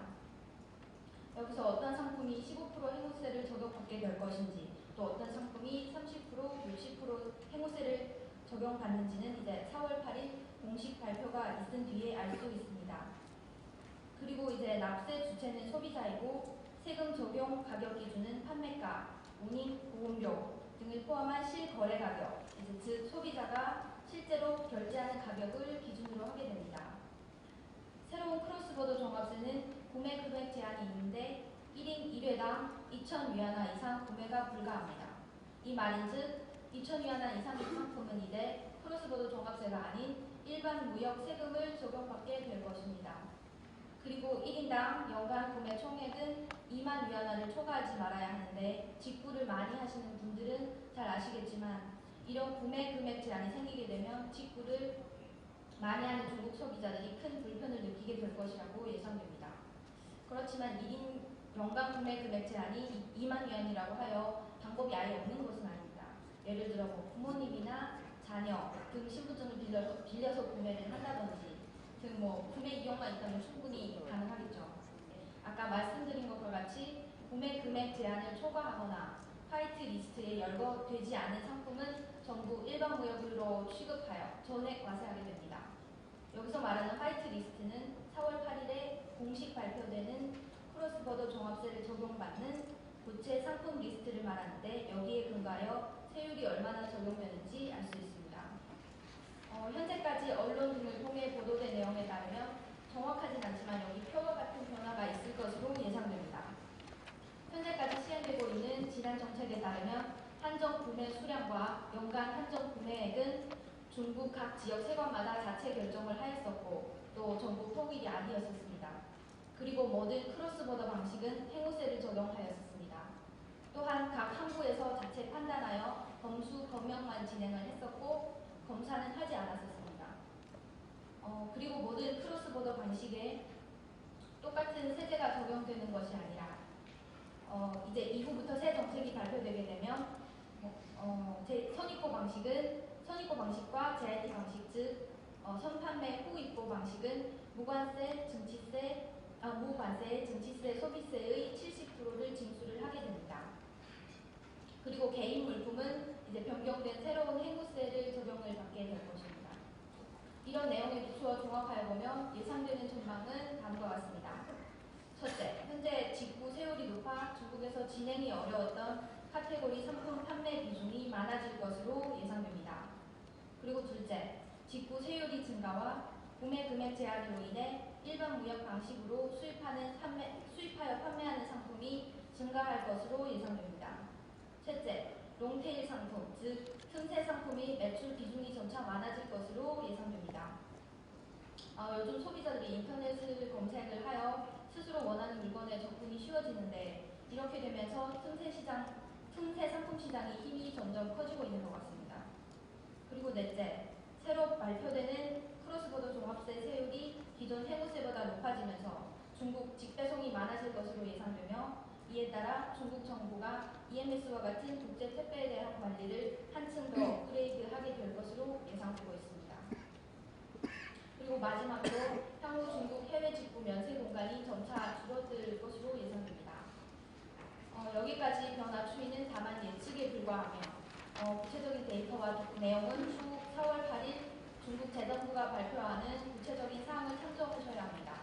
여기서 어떤 상품이 15% 행무세를 적용받게 될 것인지 또 어떤 상품이 30%, 60% 행무세를 적용받는지는 이제 4월 8일 공식 발표가 있은 뒤에 알 수 있습니다. 그리고 이제 납세 주체는 소비자이고 세금 적용 가격 기준은 판매가, 운임, 보험료 등을 포함한 실거래 가격, 즉 소비자가 실제로 결제하는 가격을 기준으로 하게 됩니다. 새로운 크로스보더 종합세는 구매 금액 제한이 있는데 1인 1회당 2,000위안화 이상 구매가 불가합니다. 이 말인즉 2,000위안화 이상의 상품은 이제 크로스보더 종합세가 아닌 일반 무역 세금을 적용받게 될 것입니다. 그리고 1인당 연간 구매 총액은 2만 위안화를 초과하지 말아야 하는데 직구를 많이 하시는 분들은 잘 아시겠지만 이런 구매 금액 제한이 생기게 되면 직구를 많이 하는 중국 소비자들이 큰 불편을 느끼게 될 것이라고 예상됩니다. 그렇지만 1인 연간 구매 금액 제한이 2만 위안이라고 하여 방법이 아예 없는 것은 아닙니다. 예를 들어 부모님이나 자녀 등 신분증을 빌려서 구매를 한다든지 등 구매 이용만 있다면 충분히 가능하겠죠. 아까 말씀드린 것과 같이 구매 금액 제한을 초과하거나 화이트 리스트에 열거되지 않은 상품은 전부 일반 무역으로 취급하여 전액 과세하게 됩니다. 여기서 말하는 화이트 리스트는 4월 8일에 공식 발표되는 크로스보더 종합세를 적용받는 구체 상품 리스트를 말하는데 여기에 근거하여 세율이 얼마나 적용되는지 알 수 있습니다. 현재까지 언론 등을 통해 보도된 내용에 따르면 정확하진 않지만 여기 표와 같은 변화가 있을 것으로 예상됩니다. 현재까지 시행되고 있는 지난 정책에 따르면 한정 구매 수량과 연간 한정 구매액은 중국 각 지역 세관마다 자체 결정을 하였었고 또 전부 통일이 아니었었습니다. 그리고 모든 크로스보더 방식은 행우세를 적용하였었습니다. 또한 각 항구에서 자체 판단하여 검수 검명만 진행을 했었고 검사는 하지 않았었습니다. 그리고 모든 크로스보더 방식에 똑같은 세제가 적용되는 것이 아니라 이제 이후부터 새 정책이 발표되게 되면 선입고 방식과 JIT 방식 즉 선판매 후입고 방식은 무관세, 소비세의 70%를 징수를 하게 됩니다. 그리고 개인 물품은 이제 변경된 새로운 행우세를 적용을 받게 될 것입니다. 이런 내용에 비추어 종합하여 보면 예상되는 전망은 다음과 같습니다. 첫째, 현재 직구 세율이 높아 중국에서 진행이 어려웠던 카테고리 상품 판매 비중이 많아질 것으로 예상됩니다. 그리고 둘째, 직구 세율이 증가와 구매 금액 제한으로 인해 일반 무역 방식으로 수입하여 판매하는 상품이 증가할 것으로 예상됩니다. 셋째, 롱테일 상품, 즉 틈새 상품이 매출 비중이 점차 많아질 것으로 예상됩니다. 요즘 소비자들이 인터넷을 검색을 하여 스스로 원하는 물건에 접근이 쉬워지는데 이렇게 되면서 틈새 상품 시장의 힘이 점점 커지고 있는 것 같습니다. 그리고 넷째, 새로 발표되는 크로스보더 종합세 세율이 기존 행우세보다 높아지면서 중국 직배송이 많아질 것으로 예상되며 이에 따라 중국 정부가 EMS와 같은 국제 택배에 대한 관리를 한층 더 업그레이드하게 될 것으로 예상되고 있습니다. 그리고 마지막으로 향후 중국 해외 직구 면세 공간이 점차 줄어들 것으로 예상됩니다. 여기까지 변화 추이는 다만 예측에 불과하며 구체적인 데이터와 내용은 추후 4월 8일 중국 재정부가 발표하는 구체적인 사항을 참조하셔야 합니다.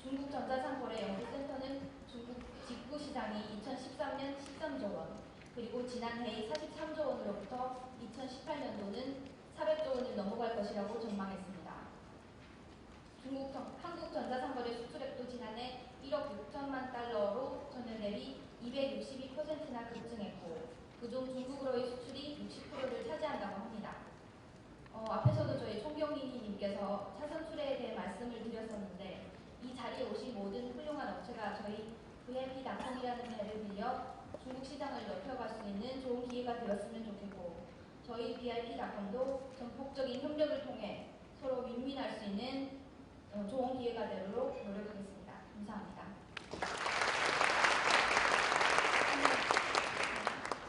중국 전자상거래연구센터는 중국 직구 시장이 2013년 13조 원, 그리고 지난해의 43조 원으로부터 2018년도는 400조 원을 넘어갈 것이라고 전망했습니다. 한국 전자상거래 수출액도 지난해 1억 6천만 달러로 전년 대비 262%나 급증했고 그중 중국으로의 수출이 60%를 차지한다고 합니다. 앞에서도 저희 총경리님께서 차선출에 대해 말씀을 드렸었는데 이 자리에 오신 모든 훌륭한 업체가 저희 VIP닷컴이라는 배를 빌려 중국 시장을 넓혀갈 수 있는 좋은 기회가 되었으면 좋겠고 저희 VIP닷컴도 전폭적인 협력을 통해 서로 윈윈할 수 있는 좋은 기회가 되도록 노력하겠습니다. 감사합니다.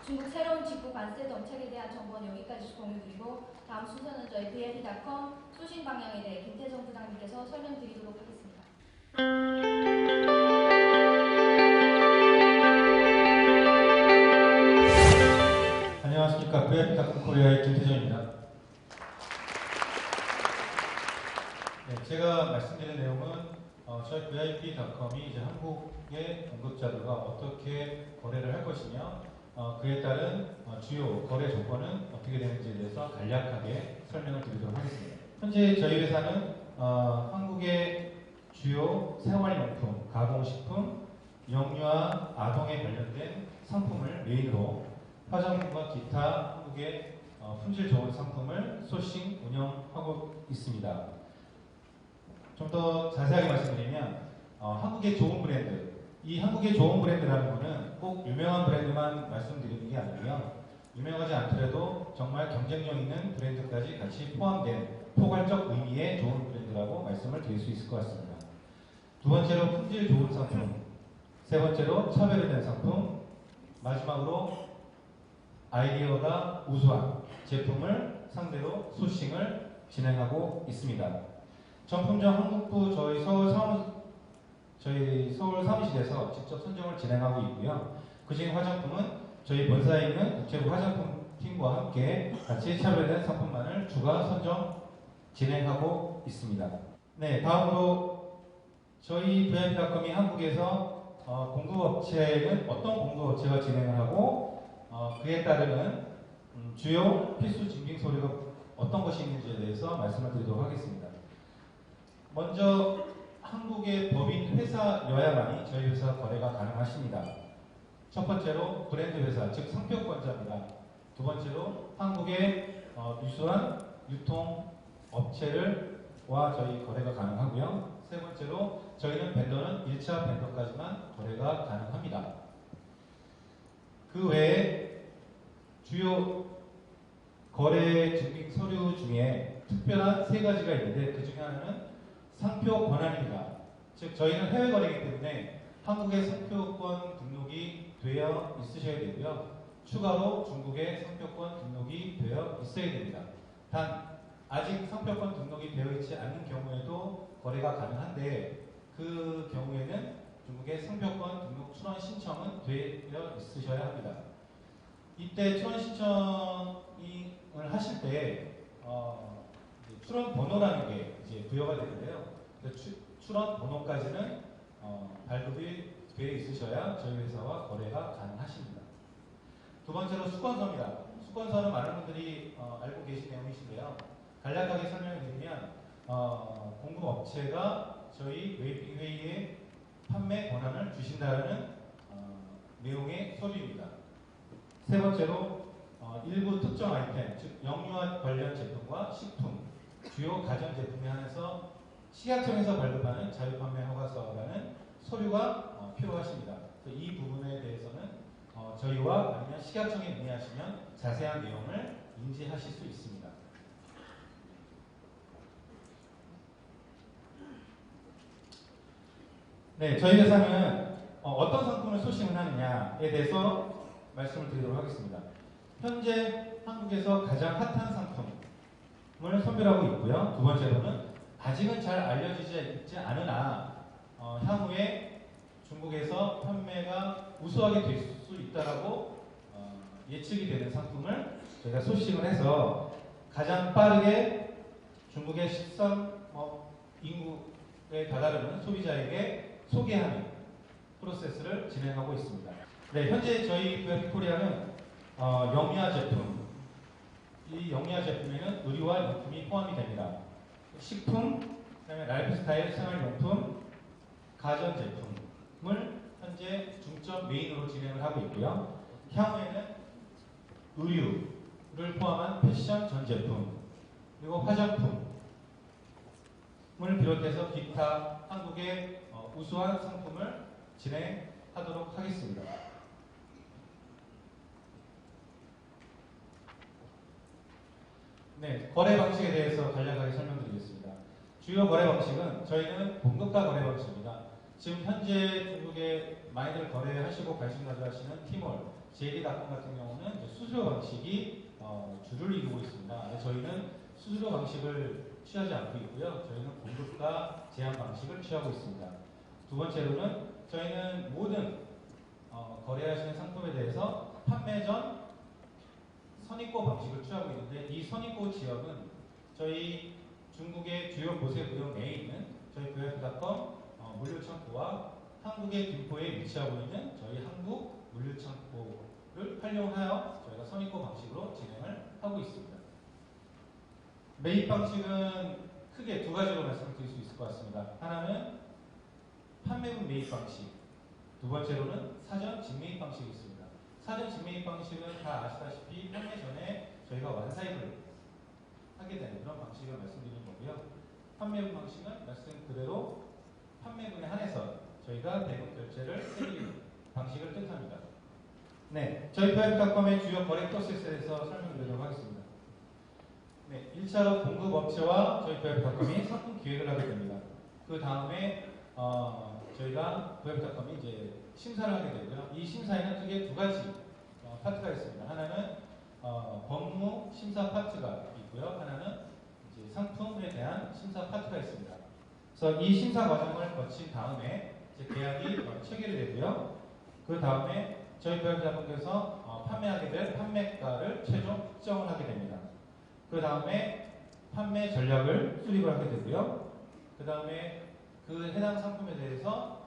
중국 새로운 직구 관세 정책에 대한 정보는 여기까지 공유드리고 다음 순서는 저희 VIP닷컴 소신 방향에 대해 김태정 부장님께서 설명드리도록 하겠습니다. 안녕하십니까. VIP닷컴 코리아의 김태정입니다. 제가 말씀드린 내용은 저희 VIP.com이 이제 한국의 공급자들과 어떻게 거래를 할 것이며 그에 따른 주요 거래 조건은 어떻게 되는지에 대해서 간략하게 설명을 드리도록 하겠습니다. 현재 저희 회사는 한국의 주요 생활용품, 가공식품, 영유아, 아동에 관련된 상품을 메인으로 화장품과 기타 한국의 품질 좋은 상품을 소싱, 운영하고 있습니다. 좀 더 자세하게 말씀드리면 한국의 좋은 브랜드, 이 한국의 좋은 브랜드라는 것은 꼭 유명한 브랜드만 말씀드리는 게 아니고요. 유명하지 않더라도 정말 경쟁력 있는 브랜드까지 같이 포함된 포괄적 의미의 좋은 브랜드라고 말씀을 드릴 수 있을 것 같습니다. 두 번째로 품질 좋은 상품, 세 번째로 차별화된 상품, 마지막으로 아이디어가 우수한 제품을 상대로 소싱을 진행하고 있습니다. 정품점 한국부 저희 서울 사무실에서 직접 선정을 진행하고 있고요. 그중 화장품은 저희 본사에 있는 국제부 화장품 팀과 함께 같이 차별화된 상품만을 추가 선정 진행하고 있습니다. 네, 다음으로 저희 VIP.com이 한국에서 공급업체는 어떤 공급업체가 진행을 하고 그에 따르는 주요 필수 증빙 서류가 어떤 것이 있는지에 대해서 말씀을 드리도록 하겠습니다. 먼저 한국의 법인 회사여야만이 저희 회사 거래가 가능하십니다. 첫 번째로 브랜드 회사, 즉 상표권자입니다. 두 번째로 한국의 유수한 유통업체와 저희 거래가 가능하고요. 세 번째로 저희는 벤더는 1차 벤더까지만 거래가 가능합니다. 그 외에 주요 거래 증빙 서류 중에 특별한 세 가지가 있는데 그 중에 하나는 상표 권한입니다. 즉 저희는 해외 거래이기 때문에 한국의 상표권 등록이 되어 있으셔야 되고요. 추가로 중국의 상표권 등록이 되어 있어야 됩니다. 단 아직 상표권 등록이 되어 있지 않는 경우에도 거래가 가능한데 그 경우에는 중국의 상표권 등록 출원 신청은 되어 있으셔야 합니다. 이때 출원 신청을 하실 때 출원 번호라는 게 이제 부여가 되는데요. 출원 번호까지는 발급이 되어 있으셔야 저희 회사와 거래가 가능하십니다. 두 번째로 수권서입니다. 수권서는 많은 분들이 알고 계신 내용이신데요. 간략하게 설명드리면 공급업체가 저희 웨이팅 회의에 판매 권한을 주신다는 내용의 서류입니다. 세 번째로 일부 특정 아이템, 즉 영유아 관련 제품과 식품, 주요 가전제품에 한해서 식약청에서 발급하는 자유판매 허가서라는 서류가 필요하십니다. 이 부분에 대해서는 저희와 아니면 식약청에 문의하시면 자세한 내용을 인지하실 수 있습니다. 네, 저희 회사는 어떤 상품을 소싱을 하느냐에 대해서 말씀을 드리도록 하겠습니다. 현재 한국에서 가장 핫한 상품을 선별하고 있고요. 두 번째로는 아직은 잘 알려지지 있지 않으나 향후에 중국에서 판매가 우수하게 될 수 있다라고 예측이 되는 상품을 저희가 소싱을 해서 가장 빠르게 중국의 13억 인구에 다다르는 소비자에게 소개하는 프로세스를 진행하고 있습니다. 네, 현재 저희 VIP-코리아는 영유아 제품, 이 영유아 제품에는 의류와 용품이 포함이 됩니다. 식품, 그다음에 라이프스타일 생활용품, 가전제품을 현재 중점 메인으로 진행을 하고 있고요. 향후에는 의류를 포함한 패션 전 제품, 그리고 화장품을 비롯해서 기타 한국의 우수한 상품을 진행하도록 하겠습니다. 네, 거래 방식에 대해서 간략하게 설명드리겠습니다. 주요 거래 방식은 저희는 공급가 거래 방식입니다. 지금 현재 중국에 많이들 거래하시고 관심 가져하시는 티몰, JD.com 같은 경우는 수수료 방식이 주를 이루고 있습니다. 저희는 수수료 방식을 취하지 않고 있고요. 저희는 공급가 제한 방식을 취하고 있습니다. 두 번째로는 저희는 모든 거래하시는 상품에 대해서 판매 전 선입고 방식을 취하고 있는데 이 선입고 지역은 저희 중국의 주요 보세구역 내에 있는 저희 VIP닷컴 물류창고와 한국의 김포에 위치하고 있는 저희 한국 물류창고를 활용하여 저희가 선입고 방식으로 진행을 하고 있습니다. 매입 방식은 크게 두 가지로 말씀드릴 수 있을 것 같습니다. 하나는 판매분 매입 방식, 두 번째로는 사전 직매입 방식이 있습니다. 사전 직매입 방식은 다 아시다시피 판매 전에 저희가 완사입을 하게 되는 그런 방식을 말씀드리는 거고요. 판매분 방식은 말씀 그대로 판매분에 한해서 저희가 대금 결제를 해드리는 방식을 뜻합니다. 네, 저희 VIP닷컴의 주요 거래 프로세스에 대해서 설명드리도록 하겠습니다. 네, 1차로 공급업체와 저희 VIP닷컴이 상품 기획을 하게 됩니다. 그 다음에 저희가 VIP닷컴이 이제 심사를 하게 되고요. 이 심사에는 크게 두 가지 파트가 있습니다. 하나는 법무 심사 파트가 있고요. 하나는 이제 상품에 대한 심사 파트가 있습니다. 그래서 이 심사 과정을 거친 다음에 이제 계약이 체결이 되고요. 그 다음에 저희 VIP닷컴에서 판매하게 될 판매가를 최종 측정을 하게 됩니다. 그 다음에 판매 전략을 수립을 하게 되고요. 그 다음에 그 해당 상품에 대해서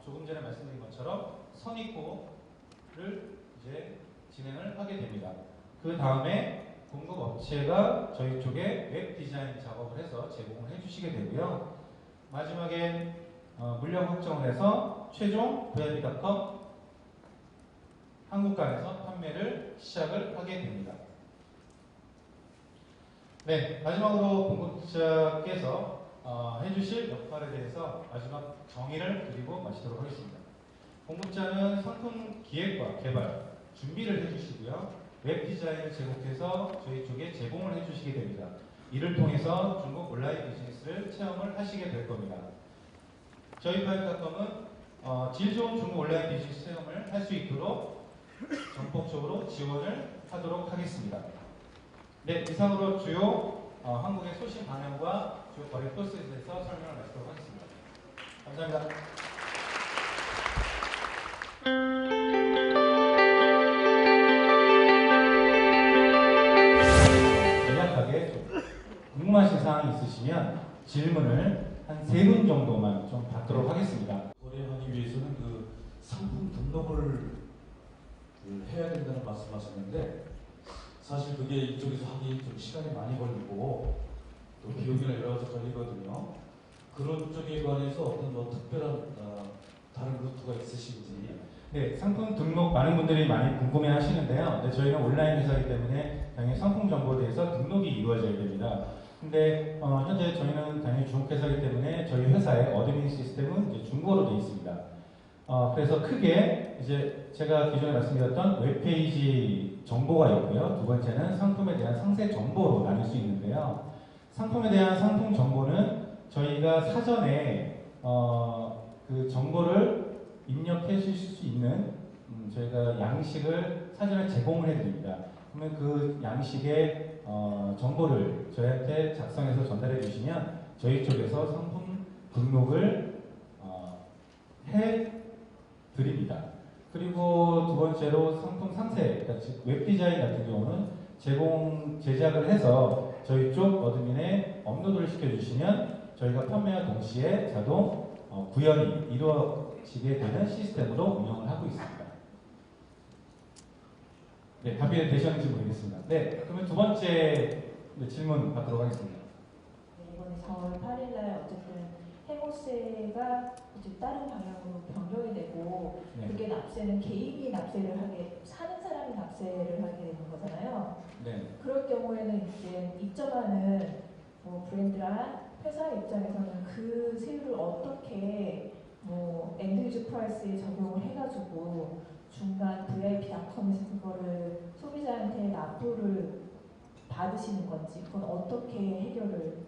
조금 전에 말씀드린 것처럼 선입고를 이제 진행을 하게 됩니다. 그 다음에 공급업체가 저희 쪽에 웹 디자인 작업을 해서 제공을 해주시게 되고요. 마지막에 물량 확정을 해서 최종 VIP닷컴 한국간에서 판매를 시작을 하게 됩니다. 네, 마지막으로 공급자께서 해주실 역할에 대해서 마지막 정의를 드리고 마치도록 하겠습니다. 공급자는 상품 기획과 개발, 준비를 해주시고요. 웹 디자인을 제공해서 저희 쪽에 제공을 해주시게 됩니다. 이를 통해서 중국 온라인 비즈니스를 체험을 하시게 될 겁니다. 저희 VIP닷컴은 질 좋은 중국 온라인 비즈니스 체험을 할 수 있도록 전폭적으로 지원을 하도록 하겠습니다. 네, 이상으로 주요 한국의 소신 방향과 주요 거래 프로세스에 대해서 설명을 마치도록 하겠습니다. 감사합니다. 간략하게 좀 궁금하신 사항이 있으시면 질문을 한 3분 정도만 좀 받도록 하겠습니다. 거래하기 위해서는 그 상품 등록을 해야 된다는 말씀하셨는데 사실 그게 이쪽에서 하기 좀 시간이 많이 걸리고 또 비용이나 여러 가지 걸리거든요. 그런 쪽에 관해서 어떤 뭐 특별한 다른 루트가 있으신지. 네, 상품 등록 많은 분들이 많이 궁금해 하시는데요. 네, 저희는 온라인 회사이기 때문에 당연히 상품 정보에 대해서 등록이 이루어져야 됩니다. 근데 현재 저희는 당연히 중국 회사이기 때문에 저희 회사의 어드민 시스템은 이제 중국어로 되어 있습니다. 그래서 크게 이제 제가 기존에 말씀드렸던 웹페이지 정보가 있고요. 두 번째는 상품에 대한 상세 정보로 나눌 수 있는데요. 상품에 대한 상품 정보는 저희가 사전에 그 정보를 입력해 주실 수 있는 저희가 양식을 사전에 제공을 해드립니다. 그러면 그 양식의 정보를 저희한테 작성해서 전달해 주시면 저희 쪽에서 상품 등록을 해 드립니다. 그리고 두 번째로 상품 상세, 그러니까 웹 디자인 같은 경우는 제작을 해서 저희 쪽 어드민에 업로드를 시켜주시면 저희가 판매와 동시에 자동 구현이 이루어지게 되는 시스템으로 운영을 하고 있습니다. 네, 답이 되셨는지 모르겠습니다. 네, 그러면 두 번째 질문 받도록 하겠습니다. 네, 이번에 4월 8일날 어쨌든 해고세가 이제 다른 방향으로 변경이 되고 네. 그게 납세는 개인이 납세를 하게 사는 사람이 납세를 하게 되는 거잖아요. 네. 그럴 경우에는 이제 입점하는 뭐 브랜드랑 회사 입장에서는 그 세율을 어떻게 뭐 엔드유저 프라이스에 적용을 해가지고 중간 VIP닷컴에서 그거를 소비자한테 납부를 받으시는 건지 그건 어떻게 해결을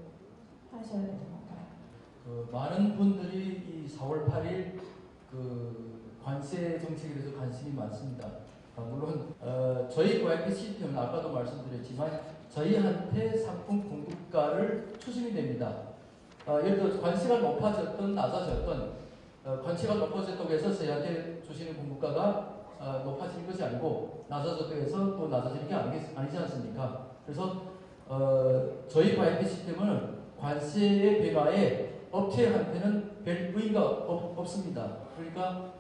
하셔야 되는 건가요? 많은 분들이 이 4월 8일 그 관세 정책에 대해서 관심이 많습니다. 물론 저희 VIP 시스템은 아까도 말씀드렸지만 저희한테 상품 공급가를 추심이 됩니다. 예를 들어 관세가 높아졌던 낮아졌던 관세가 높아졌다고 해서 저희한테 주시는 공급가가 높아지는 것이 아니고 낮아졌다고 해서 또 낮아지는 게 아니지 않습니까? 그래서 저희 VIP 시스템은 관세의 변화에 업체한테는 별 의의가 없습니다. 그러니까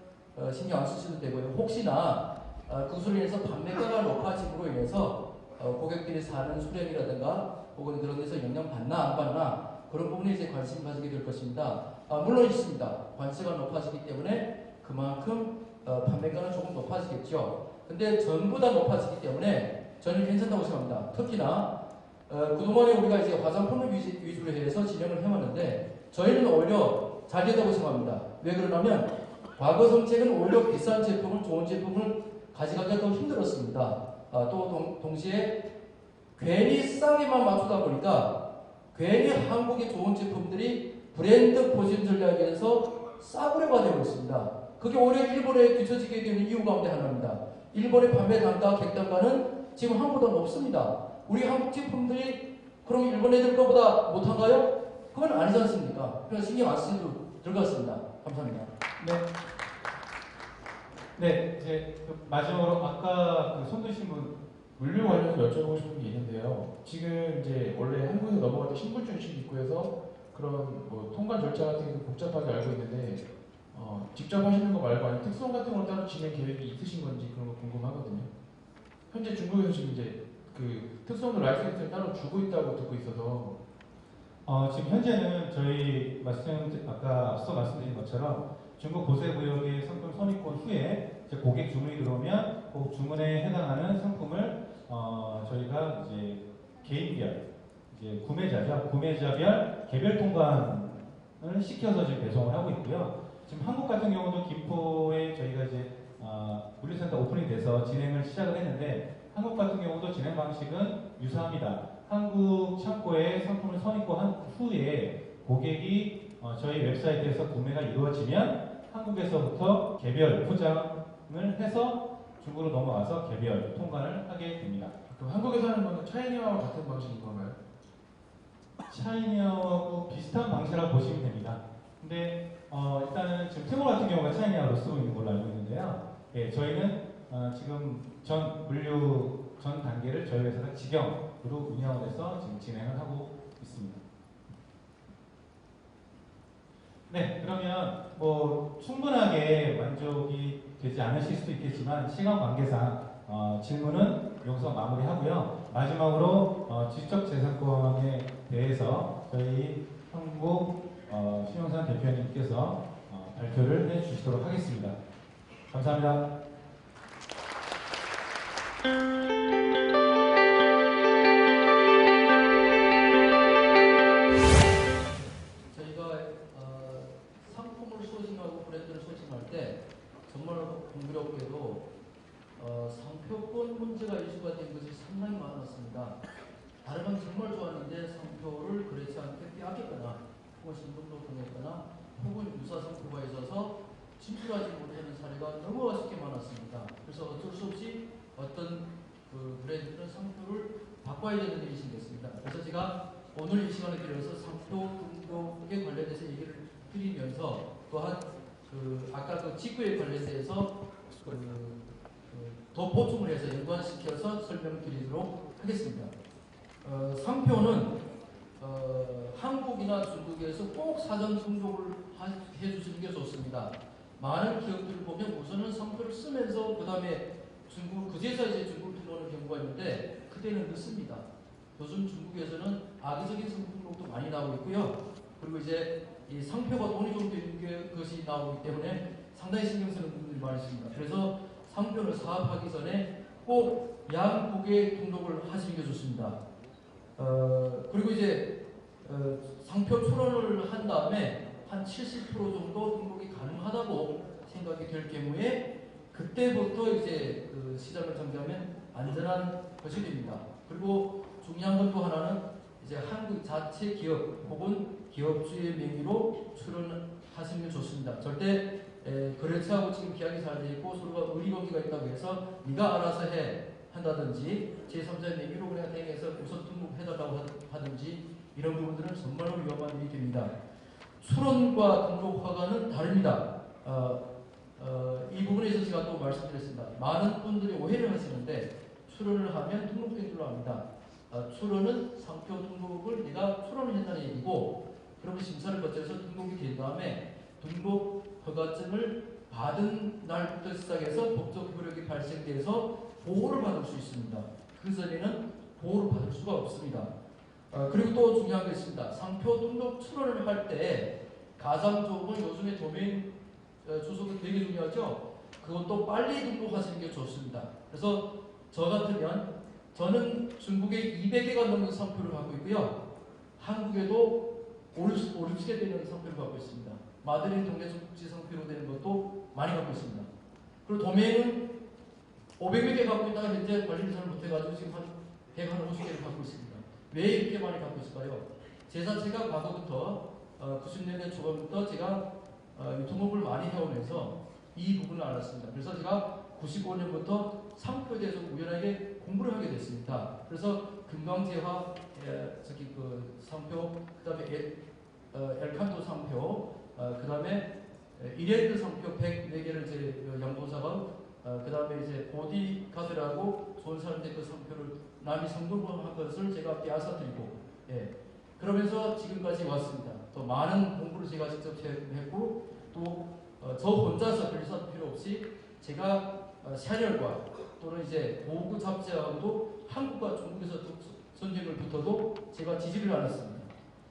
신경 안 쓰셔도 되고요. 혹시나 그것으로 인해서 판매가가 높아짐으로 인해서 고객들이 사는 수량이라든가 혹은 그런 데서 영향 받나 안 받나 그런 부분에 이제 관심 가지게 될 것입니다. 물론 있습니다. 관세가 높아지기 때문에 그만큼 판매가는 조금 높아지겠죠. 근데 전부 다 높아지기 때문에 저는 괜찮다고 생각합니다. 특히나 그동안에 우리가 이제 화장품을 위주로 해서 진행을 해왔는데 저희는 오히려 잘 되다고 생각합니다. 왜 그러냐면 과거 정책은 오히려 비싼 제품을 좋은 제품을 가져가기가 더 힘들었습니다. 또 동시에 괜히 싸게만 맞추다 보니까 괜히 한국의 좋은 제품들이 브랜드 포진 전략에서 싸구려가 되고 있습니다. 그게 오히려 일본에 뒤처지게 되는 이유 가운데 하나입니다. 일본의 판매 단가, 객단가는 지금 한국보다 높습니다. 우리 한국 제품들이 그럼 일본 애들 거보다 못한가요? 그건 아니지 않습니까? 그래서 신경 안 쓰셔도 될 것 같습니다. 감사합니다. 네, 이제 마지막으로 아까 그 손 드신 분 물류 관련해서 여쭤보고 싶은 게 있는데요. 지금 이제 원래 한국에서 넘어갈 때 신분증식 있고 해서 그런 뭐 통관 절차 같은 게 복잡하게 알고 있는데 직접 하시는 거 말고 아니면 특수원 같은 걸 따로 진행 계획이 있으신 건지 그런 거 궁금하거든요. 현재 중국에서 지금 이제 그 특수원도 라이센스를 따로 주고 있다고 듣고 있어서 지금 현재는 저희 아까 앞서 말씀드린 것처럼 중국 고세구역의 상품 선입권 후에 이제 고객 주문이 들어오면 그 주문에 해당하는 상품을 저희가 이제 개인별 이제 구매자별 개별 통관을 시켜서 지금 배송을 하고 있고요. 지금 한국 같은 경우도 김포에 저희가 이제 물류센터 오픈이 돼서 진행을 시작을 했는데 한국 같은 경우도 진행 방식은 유사합니다. 한국 창고에 상품을 선입고한 후에 고객이 저희 웹사이트에서 구매가 이루어지면 한국에서부터 개별 포장을 해서 중국으로 넘어와서 개별 통관을 하게 됩니다. 그럼 한국에서 하는 거는 차이니아와 같은 방식인 건가요? 차이니아하고 비슷한 방식이라고 보시면 됩니다. 근데 일단은 지금 테모 같은 경우가 차이니아로 쓰고 있는 걸로 알고 있는데요. 예, 저희는 지금 전 단계를 저희 회사가 직영으로 운영을 해서 지금 진행을 하고 있습니다. 네, 그러면 뭐 충분하게 만족이 되지 않으실 수도 있겠지만 시간 관계상 질문은 여기서 마무리하고요. 마지막으로 지적재산권에 대해서 저희 한국 신용산 대표님께서 발표를 해주시도록 하겠습니다. 감사합니다. 저희가 상품을 소싱하고 브랜드를 소싱할 때 정말 공교롭게도 상표권 문제가 이슈가 된 것이 상당히 많았습니다. 다른 건 정말 좋았는데 상표를 그렇지 않게 빼앗겼거나 혹은 신분도 통했거나 혹은 유사 상표가 있어서 진출하지 못하는 사례가 너무 아쉽게 많았습니다. 그래서 어쩔 수 없이 어떤 그 브랜드는 상표를 바꿔야 되는 일이 생겼습니다. 그래서 제가 오늘 이 시간을 빌어서 상표 등록에 관련해서 얘기를 드리면서 또한 아까 그 직구에 관련해서 더 보충을 해서 연관시켜서 설명드리도록 하겠습니다. 상표는 한국이나 중국에서 꼭 사전 등록을 해주시는 게 좋습니다. 많은 기업들을 보면 우선은 상표를 쓰면서 그 다음에 그제서 이제 중국을 들어오는 경우가 있는데 그때는 늦습니다. 요즘 중국에서는 악의적인 상품 등록도 많이 나오고 있고요. 그리고 이제 이 상표가 돈이 좀 되는 것이 나오기 때문에 상당히 신경 쓰는 분들이 많이 있습니다. 그래서 상표를 사업하기 전에 꼭 양국에 등록을 하시는 게 좋습니다. 그리고 이제 상표 출원을 한 다음에 한 70% 정도 등록이 가능하다고 생각이 될 경우에 그때부터 이제 그 시장을 정지하면 안전한 것이 됩니다. 그리고 중요한 건 또 하나는 이제 한국 자체 기업 혹은 기업주의 명의로 출원하시는 게 좋습니다. 절대 거래처하고 지금 계약이 잘 돼 있고 서로가 의리관계가 있다고 해서 네가 알아서 해 한다든지 제3자의 명의로 그냥 대행해서 우선 등록해달라고 하든지 이런 부분들은 정말로 위험한 일이 됩니다. 출원과 등록 허가는 다릅니다. 이 부분에서 제가 또 말씀드렸습니다. 많은 분들이 오해를 하시는데 출원을 하면 등록된 줄로 압니다. 출원은 상표 등록을 내가 출원을 했다는 얘기고, 그러면 심사를 거쳐서 등록이 된 다음에 등록 허가증을 받은 날부터 시작해서 법적 효력이 발생돼서 보호를 받을 수 있습니다. 그 전에는 보호를 받을 수가 없습니다. 그리고 또 중요한 게 있습니다. 상표 등록 출원을 할 때 가장 좋은 건 요즘에 도메인 주소가 되게 중요하죠. 그것도 빨리 등록하시는 게 좋습니다. 그래서 저 같으면 저는 중국에 200개가 넘는 상표를 갖고 있고요. 한국에도 5, 60개 되는 상표를 갖고 있습니다. 마드린 동네국지 상표로 되는 것도 많이 갖고 있습니다. 그리고 도메인은 500몇 개 갖고 있다가 현재 관리를 잘 못해가지고 지금 한 150개를 갖고 있습니다. 왜 이렇게 많이 갖고 있을까요? 제 자체가 과거부터 90년대 초반부터 제가 유통업을 많이 해오면서 이 부분을 알았습니다. 그래서 제가 95년부터 상표에 대해서 우연하게 공부를 하게 됐습니다. 그래서 금강제화 상표, 그다음에 엘칸토 상표, 그다음에 이랜드 상표 104개를 제 양보사가, 그다음에 이제 보디가드라고 좋은 사람들 그 상표를 남이 성공한 것을 제가 빼앗아 드리고, 그러면서 지금까지 왔습니다. 또 많은 공부를 제가 직접 했고, 또 저 혼자서 별로 필요 없이 제가 샤넬과 또는 이제 보구 잡지하고도 한국과 중국에서 전쟁을 붙어도 제가 지지를 않았습니다.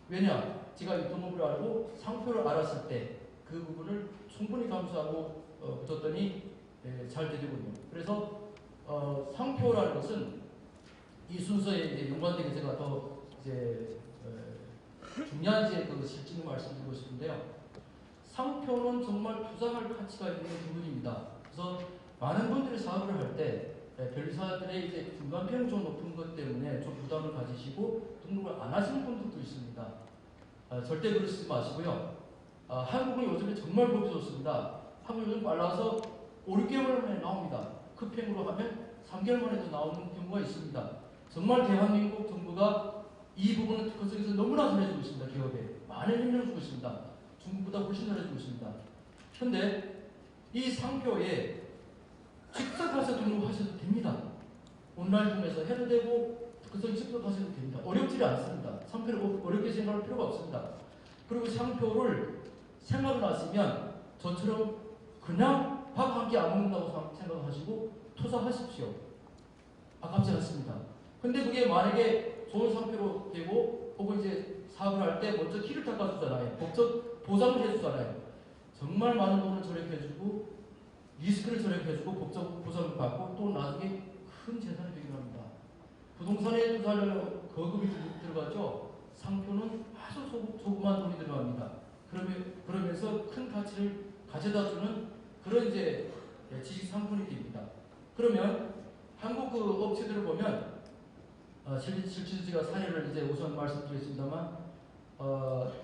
왜냐? 제가 유통업을 알고 상표를 알았을 때 그 부분을 충분히 감수하고 붙었더니 잘 되더군요. 그래서 상표라는 것은 이 순서에 이제 연관되게 제가 더 이제 중요한 이제 그 실증을 말씀드리고 싶은데요. 상표는 정말 투자할 가치가 있는 부분입니다. 그래서 많은 분들이 사업을 할 때 변리사들의 이제 중간 비용이 좀 높은 것 때문에 좀 부담을 가지시고 등록을 안 하시는 분들도 있습니다. 절대 그러시지 마시고요. 한국은 요즘에 정말 보기 좋습니다. 한국 요즘 빨라서 5, 6개월 만에 나옵니다. 급행으로 하면 3개월 만에도 나오는 경우가 있습니다. 정말 대한민국 정부가 이 부분은 특허성에서 너무나 잘해주고 있습니다. 기업에 많은 힘을 주고 있습니다. 중국보다 훨씬 잘해주고 있습니다. 그런데 이 상표에 직접 가서 등록하셔도 됩니다. 온라인 통해서 해도 되고 특허성 직접 하셔도 됩니다. 어렵지 않습니다. 상표를 어렵게 생각할 필요가 없습니다. 그리고 상표를 생각을 하시면 저처럼 그냥 밥 한 끼 안 먹는다고 생각하시고 투자하십시오. 아깝지 않습니다. 근데 그게 만약에 좋은 상표로 되고 혹은 이제 사업을 할 때 먼저 키를 닦아주잖아요. 법적 보상을 해주잖아요. 정말 많은 돈을 절약해주고 리스크를 절약해주고 법적 보상을 받고 또 나중에 큰 재산이 되기도 합니다. 부동산에 투자하려면 거금이 들어가죠. 상표는 아주 조그만 돈이 들어갑니다. 그러면서 큰 가치를 가져다주는 그런 이제 지식 상품이 됩니다. 그러면 한국 그 업체들을 보면 실제로 제가 사례를 이제 우선 말씀드리겠습니다만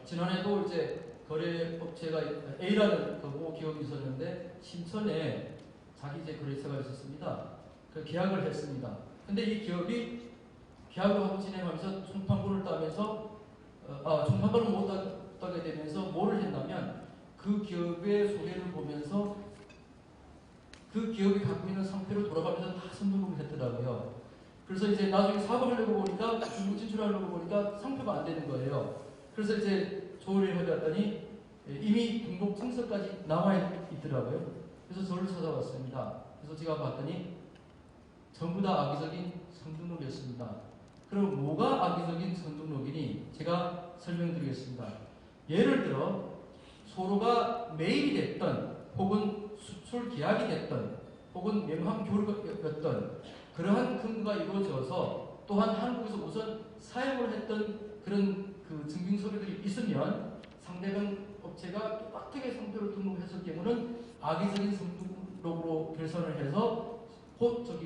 지난해도 이제 거래업체가 A라는 그 기업이 있었는데 신천에 자기 이제 거래처가 있었습니다. 그 계약을 했습니다. 근데 이 기업이 계약을 하고 진행하면서 총판권을 따면서 총판권을 못 따게 되면서 뭐를 했냐면 그 기업의 소개를 보면서 그 기업이 갖고 있는 상표를 돌아가면서 다 선등록을 했더라고요. 그래서 이제 나중에 사업을 하려고 보니까 중국 진출하려고 보니까 상표가 안 되는 거예요. 그래서 이제 조회를 해봤더니 이미 등록 증서까지 나와 있더라고요. 그래서 저를 찾아왔습니다. 그래서 제가 봤더니 전부 다 악의적인 선등록이었습니다. 그럼 뭐가 악의적인 선등록이니 제가 설명드리겠습니다. 예를 들어 서로가 매입이 됐던 혹은 수출 계약이 됐던 혹은 명함 교류였던 그러한 근거가 이루어져서 또한 한국에서 우선 사용을 했던 그런 그 증빙 서류들이 있으면 상대방 업체가 똑같게 상표를 등록했을 경우는 악의적인 선등록으로 결선을 해서 법적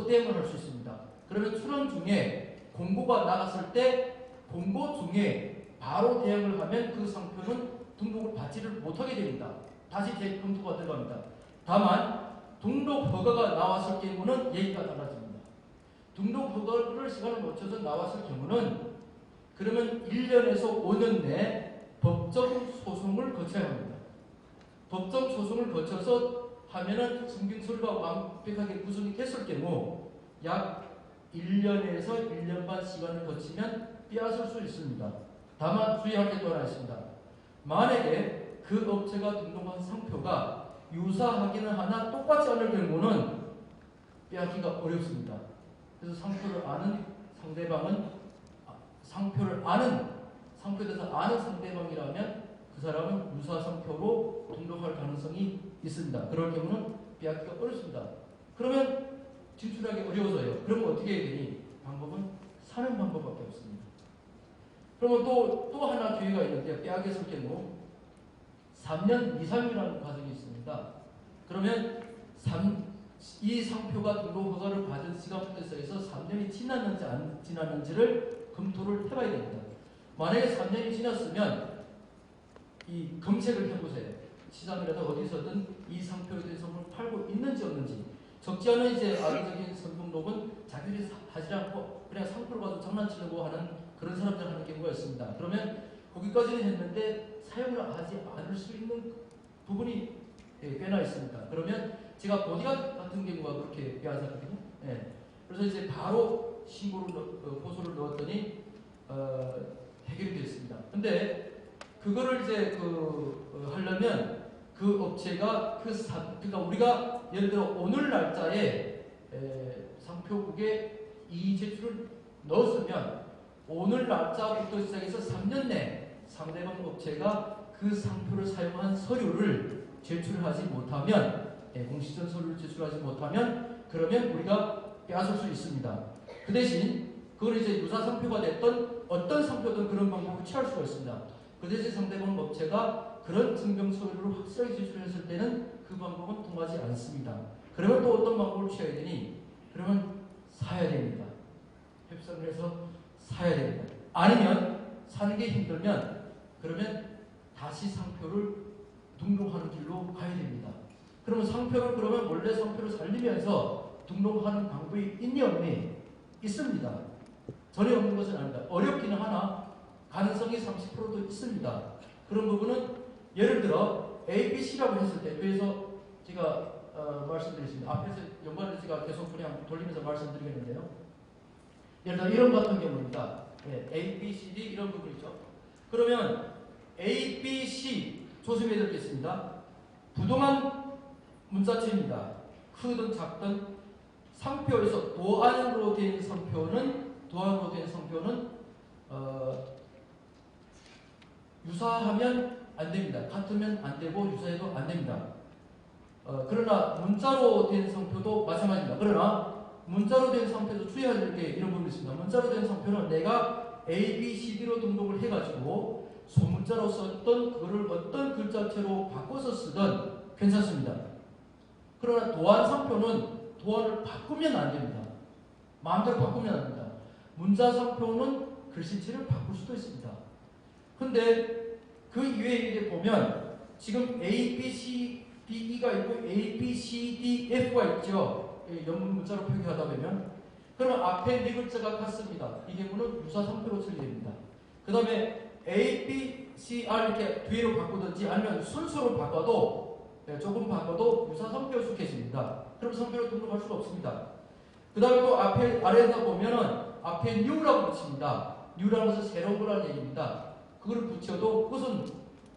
대응을 할 수 있습니다. 그러면 출원 중에 공고가 나갔을 때 공고 중에 바로 대응을 하면 그 상표는 등록을 받지를 못하게 됩니다. 다시 재검토가 들어갑니다. 다만 등록 허가가 나왔을 경우는 얘기가 달라집니다. 등록 허가를 시간을 맞춰서 나왔을 경우는 그러면 1년에서 5년 내에 법적 소송을 거쳐야 합니다. 법적 소송을 거쳐서 하면은 증빙서류가 완벽하게 구성이 됐을 경우 약 1년에서 1년 반 시간을 거치면 빼앗을 수 있습니다. 다만 주의할 게 또 하나 있습니다. 만약에 그 업체가 등록한 상표가 유사하기는 하나 똑같지 않을 경우는 빼앗기가 어렵습니다. 그래서 상표를 아는 상대방은 상표에 대해서 아는 상대방이라면 그 사람은 유사 상표로 등록할 가능성이 있습니다. 그럴 경우는 빼앗기가 어렵습니다. 그러면 진출하기 어려워서요. 그러면 어떻게 해야 되니? 방법은 사는 방법밖에 없습니다. 그러면 또 하나 기회가 있는데 빼앗겼을 경우 3년 이상이라는 과정이 있습니다. 그러면 이 상표가 등록 허가를 받은 시간부터 해서 3년이 지났는지 안 지났는지를 검토를 해봐야 됩니다. 만약에 3년이 지났으면 이 검색을 해보세요. 시장이라도 어디서든 이 상표에 대해서 팔고 있는지 없는지. 적지 않은 이제 악의적인 선등록은 자기들이 하지 않고 그냥 상표를 가지고 장난치려고 하는 그런 사람들 하는 경우가 있습니다. 그러면 거기까지는 했는데 사용을 하지 않을 수 있는 부분이 꽤나 있습니다. 그러면 제가 보디가드 같은 경우가 그렇게 빼앗았거든요. 그래서 이제 바로 고소를 넣었더니 해결이 됐습니다. 근데 그거를 이제 하려면 그 업체가 그러니까 우리가 예를 들어 오늘 날짜에 상표국에 이 제출을 넣었으면 오늘 날짜부터 시작해서 3년 내 상대방 업체가 그 상표를 사용한 서류를 제출하지 못하면 공시전 서류를 제출하지 못하면 그러면 우리가 빼앗을 수 있습니다. 그 대신 그걸 이제 유사 상표가 됐던 어떤 상표든 그런 방법을 취할 수가 있습니다. 그 대신 상대방 업체가 그런 증명 서류를 확실하게 제출했을 때는 그 방법은 통하지 않습니다. 그러면 또 어떤 방법을 취해야 되니? 그러면 사야 됩니다. 협상을 해서 사야 됩니다. 아니면 사는 게 힘들면 그러면 다시 상표를 등록하는 길로 가야 됩니다. 그러면 상표를 그러면 원래 상표를 살리면서 등록하는 방법이 있니 없니? 있습니다. 전혀 없는 것은 아닙니다. 어렵기는 하나 가능성이 30%도 있습니다. 그런 부분은 예를 들어 ABC라고 했을 때 그래서 제가 말씀드리겠습니다. 앞에서 연관을 제가 계속 그냥 돌리면서 말씀드리겠는데요. 예를 들어 이런 같은 경우입니다. A, B, C, D 이런 부분 있죠. 그러면 A, B, C 조심해야 되겠습니다. 부동한 문자체입니다. 크든 작든 상표에서 도안으로 된 상표는 유사하면 안 됩니다. 같으면 안 되고 유사해도 안 됩니다. 그러나 문자로 된 상표도 마찬가지입니다. 그러나 문자로 된 상표도 주의해야 될 게 이런 부분이 있습니다. 문자로 된 상표는 내가 A, B, C, D로 등록을 해가지고 소문자로 썼던 그거를 어떤 글자체로 바꿔서 쓰든 괜찮습니다. 그러나 도안 상표는 도안을 바꾸면 안 됩니다. 마음대로 바꾸면 안 됩니다. 문자 상표는 글씨체를 바꿀 수도 있습니다. 근데 그 이외에 이제 보면 지금 A, B, C, D, E가 있고 A, B, C, D, F가 있죠. 영문 문자로 표기하다 보면 그러면 앞에 네 글자가 같습니다. 이 경우는 유사 상표로 처리됩니다. 그 다음에 A, B, C, R 이렇게 뒤로 바꾸든지 아니면 순서로 바꿔도 조금 바꿔도 유사 상표에 속해집니다. 그럼 상표로 등록할 수가 없습니다. 그 다음에 또 아래에서 보면은 앞에 new라고 붙입니다. new라는 것은 새로운 거라는 얘기입니다. 그걸 붙여도 그것은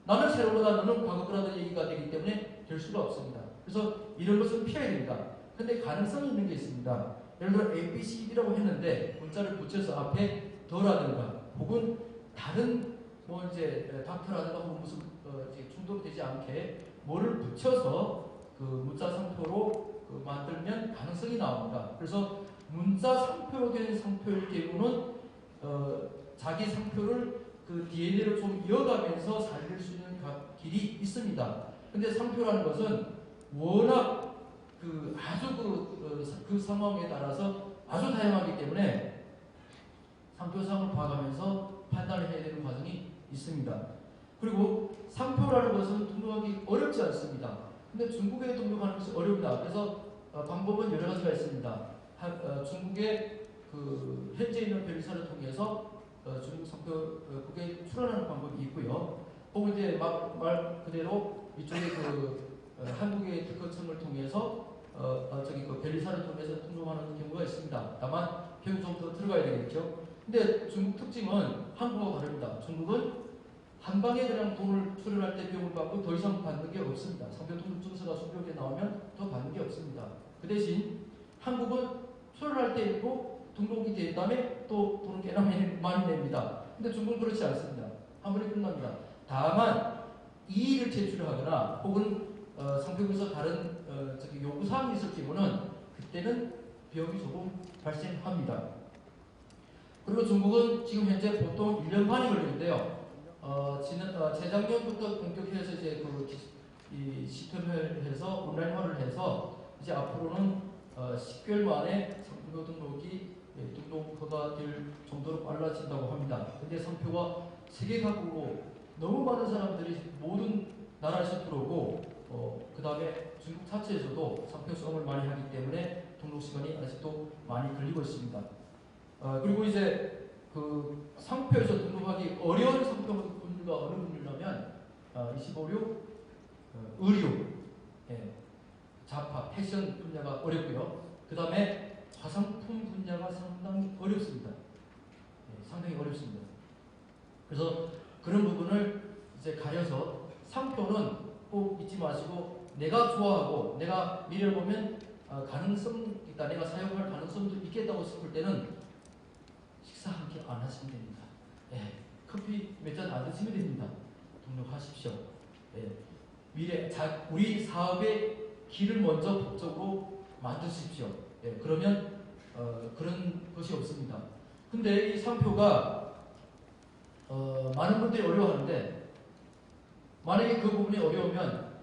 나는 새로운 거다 너는 과거 거라는 얘기가 되기 때문에 될 수가 없습니다. 그래서 이런 것은 피해야 됩니다. 근데 가능성이 있는 게 있습니다. 예를 들어 A, B, C, D라고 했는데 문자를 붙여서 앞에 더라든가 혹은 다른 뭐 이제 닥터라든가 혹은 무슨 충돌되지 않게 뭐를 붙여서 그 문자 상표로 만들면 가능성이 나옵니다. 그래서 문자 상표로 된 상표일 경우는 자기 상표를 그 DNA를 좀 이어가면서 살릴 수 있는 길이 있습니다. 근데 상표라는 것은 워낙 아주 그 상황에 따라서 아주 다양하기 때문에 상표상을 봐가면서 판단을 해야 되는 과정이 있습니다. 그리고 상표라는 것은 등록하기 어렵지 않습니다. 근데 중국에 등록하는 것이 어렵다. 그래서 방법은 여러 가지가 있습니다. 중국의 그 현재 있는 변리사를 통해서 중국 상표국에 출원하는 방법이 있고요. 혹은 이제 말 그대로 이쪽에 한국의 특허청을 통해서 그 변리사를 통해서 등록하는 경우가 있습니다. 다만 비용 좀 더 들어가야 되겠죠. 근데 중국 특징은 한국하고 다릅니다. 중국은 한 방에 그냥 돈을 수령할 때 비용을 받고 더 이상 받는 게 없습니다. 상표 등록증서가 수령에 나오면 더 받는 게 없습니다. 그 대신 한국은 수령할 때 있고 등록이 된 다음에 또 돈을 꽤나 많이 냅니다. 근데 중국은 그렇지 않습니다. 한 번에 끝납니다. 다만 이의를 제출하거나 혹은 상표에서 다른 요구사항이 있을 경우는 그때는 비용이 조금 발생합니다. 그리고 중국은 지금 현재 보통 1년 반이 걸리는데요. 재작년부터 본격해서 이제 이 시스템을 해서 온라인화를 해서 이제 앞으로는 10개월 만에 상표 등록이 등록 허가될 정도로 빨라진다고 합니다. 근데 상표가 세계 각국으로 너무 많은 사람들이 모든 나라에서 들어오고 그 다음에 중국 자체에서도 상표 수업을 많이 하기 때문에 등록 시간이 아직도 많이 걸리고 있습니다. 그리고 이제 그 상표에서 등록하기 어려운 상표가 어느 분류냐면 25류 의류, 잡화, 패션 분야가 어렵고요. 그 다음에 화장품 분야가 상당히 어렵습니다. 상당히 어렵습니다. 그래서 그런 부분을 이제 가려서 상표는 꼭 잊지 마시고 내가 좋아하고 내가 미래를 보면 가능성 있다, 내가 사용할 가능성도 있겠다고 싶을 때는 식사 한 끼 안 하시면 됩니다. 커피 몇 잔 안 드시면 됩니다. 등록하십시오. 미래 우리 사업의 길을 먼저 법적으로 만드십시오. 그러면 그런 것이 없습니다. 근데 이 상표가 많은 분들이 어려워하는데 만약에 그 부분이 어려우면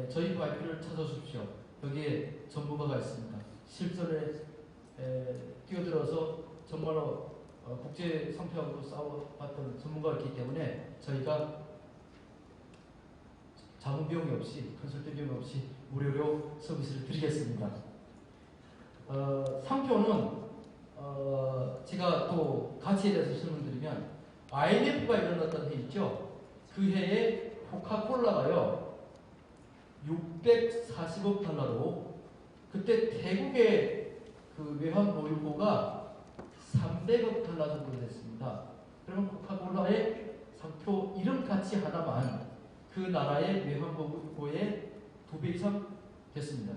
저희 YP를 찾아주십시오. 여기에 전문가가 있습니다. 실전에 뛰어들어서 정말로 국제 상표하고도 싸워봤던 전문가가 있기 때문에 저희가 자문 비용이 없이 컨설팅 비용이 없이 무료로 서비스를 드리겠습니다. 상표는 제가 또 가치에 대해서 설명드리면 IMF가 일어났던 해 있죠. 그 해에 코카콜라가요 640억 달러로 그때 태국의 그 외환 보유고가 300억 달러 정도 됐습니다. 그러면 코카콜라의 상표 이름 가치 하나만 그 나라의 외환 보유고의 2배 이상 됐습니다.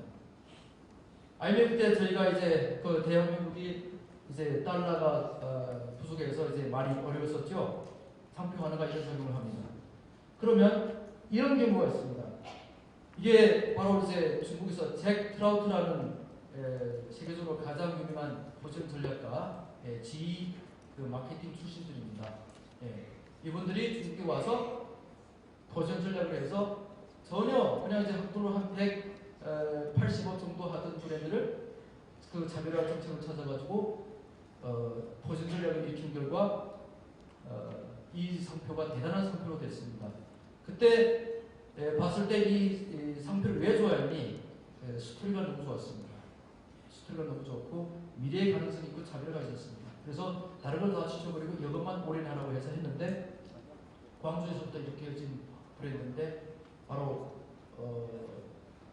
IMF 때 저희가 이제 그 대한민국이 이제 달러가 부족해서 이제 많이 어려웠었죠. 상표 하나가 이런 작용을 합니다. 그러면 이런 경우가 있습니다. 이게 바로 이제 중국에서 잭 트라우트라는 세계적으로 가장 유명한 보전 전략가 G 그 마케팅 출신들입니다. 이분들이 중국에 와서 보전 전략을 해서 전혀 그냥 이제 학도로 한 180억 정도 하던 브랜드를 그 차별화 정책을 찾아가지고 보전 전략을 일으킨 결과 이 상표가 대단한 상표로 됐습니다. 그때 봤을 때 이 상표를 왜 좋아했니? 스토리가 너무 좋았습니다. 스토리가 너무 좋고 미래의 가능성이 있고 차별화가 있었습니다. 그래서 다른 걸 다 지쳐버리고 이것만 올인하라고 해서 했는데 광주에서부터 이렇게 해진 브랜드인데 바로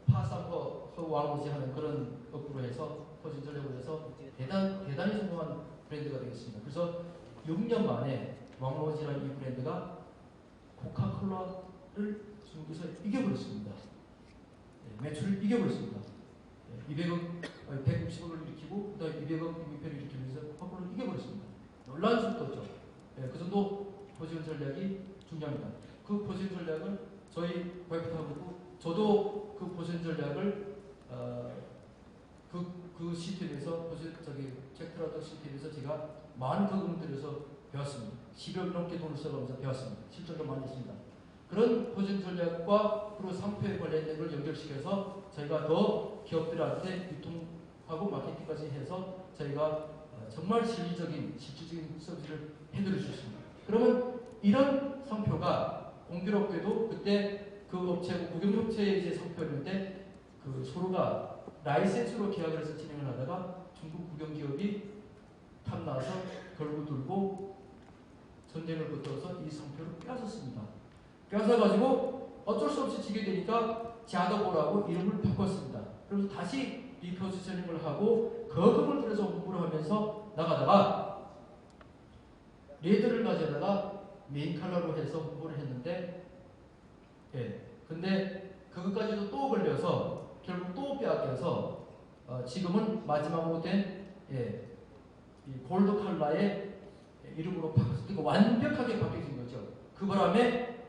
파상퍼 왕오지 하는 그런 거꾸로 해서 포진 전략으로 해서 대단히 성공한 브랜드가 되겠습니다. 그래서 6년 만에 왕오지라는 이 브랜드가 코카콜라를 중국에서 이겨버렸습니다. 매출을 이겨버렸습니다. 160억을 일으키고 그다음에 200억 임의표를 일으키면서 코카콜라를 이겨버렸습니다. 놀라운 속도죠. 그 정도 포지션 전략이 중요합니다. 그 포지션 전략을 저희 와이프하고 저도 그 포지션 전략을 그 시스템에서 잭트라우트 시스템에서 제가 많은 거금을 들여서 배웠습니다. 10억 넘게 돈을 써가면서 배웠습니다. 실전도 많이 했습니다. 그런 포지션 전략과 그리고 상표에 관련된 걸 연결시켜서 저희가 더 기업들한테 유통하고 마케팅까지 해서 저희가 정말 실질적인 서비스를 해드릴 수 있습니다. 그러면 이런 상표가 공교롭게도 그때 그 업체고 국영업체의 이제 상표였는데 그 서로가 라이센스로 계약을 해서 진행을 하다가 중국 국영기업이 탐나서 걸고 들고 전쟁을 붙어서 이 상표를 뺏었습니다. 뺏어가지고 어쩔 수 없이 지게 되니까 자더보라고 이름을 바꿨습니다. 그래서 다시 리포지셔닝을 하고 거금을 들여서 홍보를 하면서 나가다가 레드를 가져다가 메인 컬러로 해서 홍보를 했는데, 근데 그것까지도 또 걸려서 결국 또 빼앗겨서 지금은 마지막으로 된 이 골드 컬러의 이름으로 바뀌고 완벽하게 바뀌어진 거죠. 그 바람에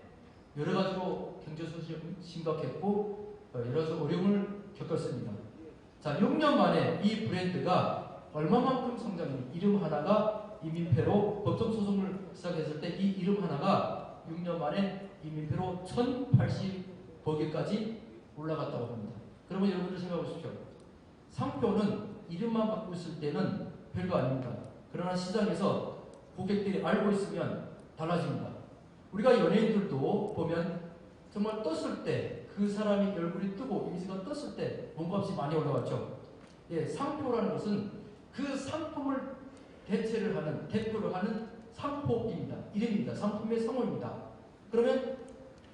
여러 가지로 경제 손실이 심각했고 여러 어려움을 겪었습니다. 자, 6년 만에 이 브랜드가 얼마만큼 성장했니? 이름 하나가 이민폐로 법정 소송을 시작했을 때 이 이름 하나가 6년 만에 이민폐로 1080버개까지 올라갔다고 합니다. 그러면 여러분들 생각해 보십시오. 상표는 이름만 갖고 있을 때는 별거 아닙니다. 그러나 시장에서 고객들이 알고 있으면 달라집니다. 우리가 연예인들도 보면 정말 떴을 때 그 사람이 얼굴이 뜨고 이미지가 떴을 때 몸값이 많이 올라갔죠. 상표라는 것은 그 상품을 대체를 하는, 대표를 하는 상표입니다. 이름입니다. 상품의 성호입니다. 그러면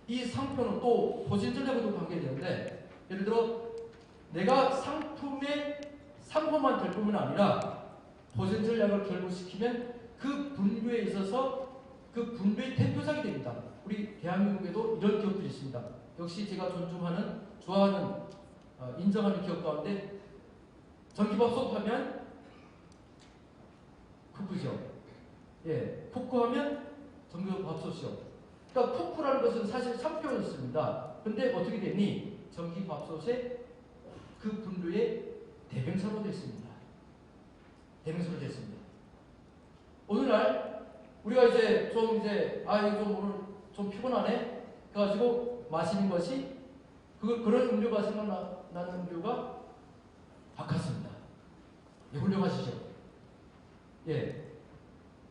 이 상표는 또 보진전략과도 관계되는데, 예를 들어 내가 상품의 상호만 될 뿐만 아니라 보진전략을 결부시키면 그 분류에 있어서 그 분류의 대표작이 됩니다. 우리 대한민국에도 이런 기업들이 있습니다. 역시 제가 존중하는, 좋아하는, 인정하는 기업 가운데 전기밥솥 하면 쿠쿠죠. 쿠쿠 하면 전기밥솥이요. 그러니까 쿠쿠라는 것은 사실 상표였습니다. 근데 어떻게 됐니? 전기밥솥의 그 분류의 대명사로 됐습니다. 대명사로 됐습니다. 오늘날 우리가 이제 좀 이거 좀 오늘 좀 피곤하네. 그래가지고 마시는 것이 그런 음료가 생각나는 음료가 바카스입니다. 훌륭하시죠?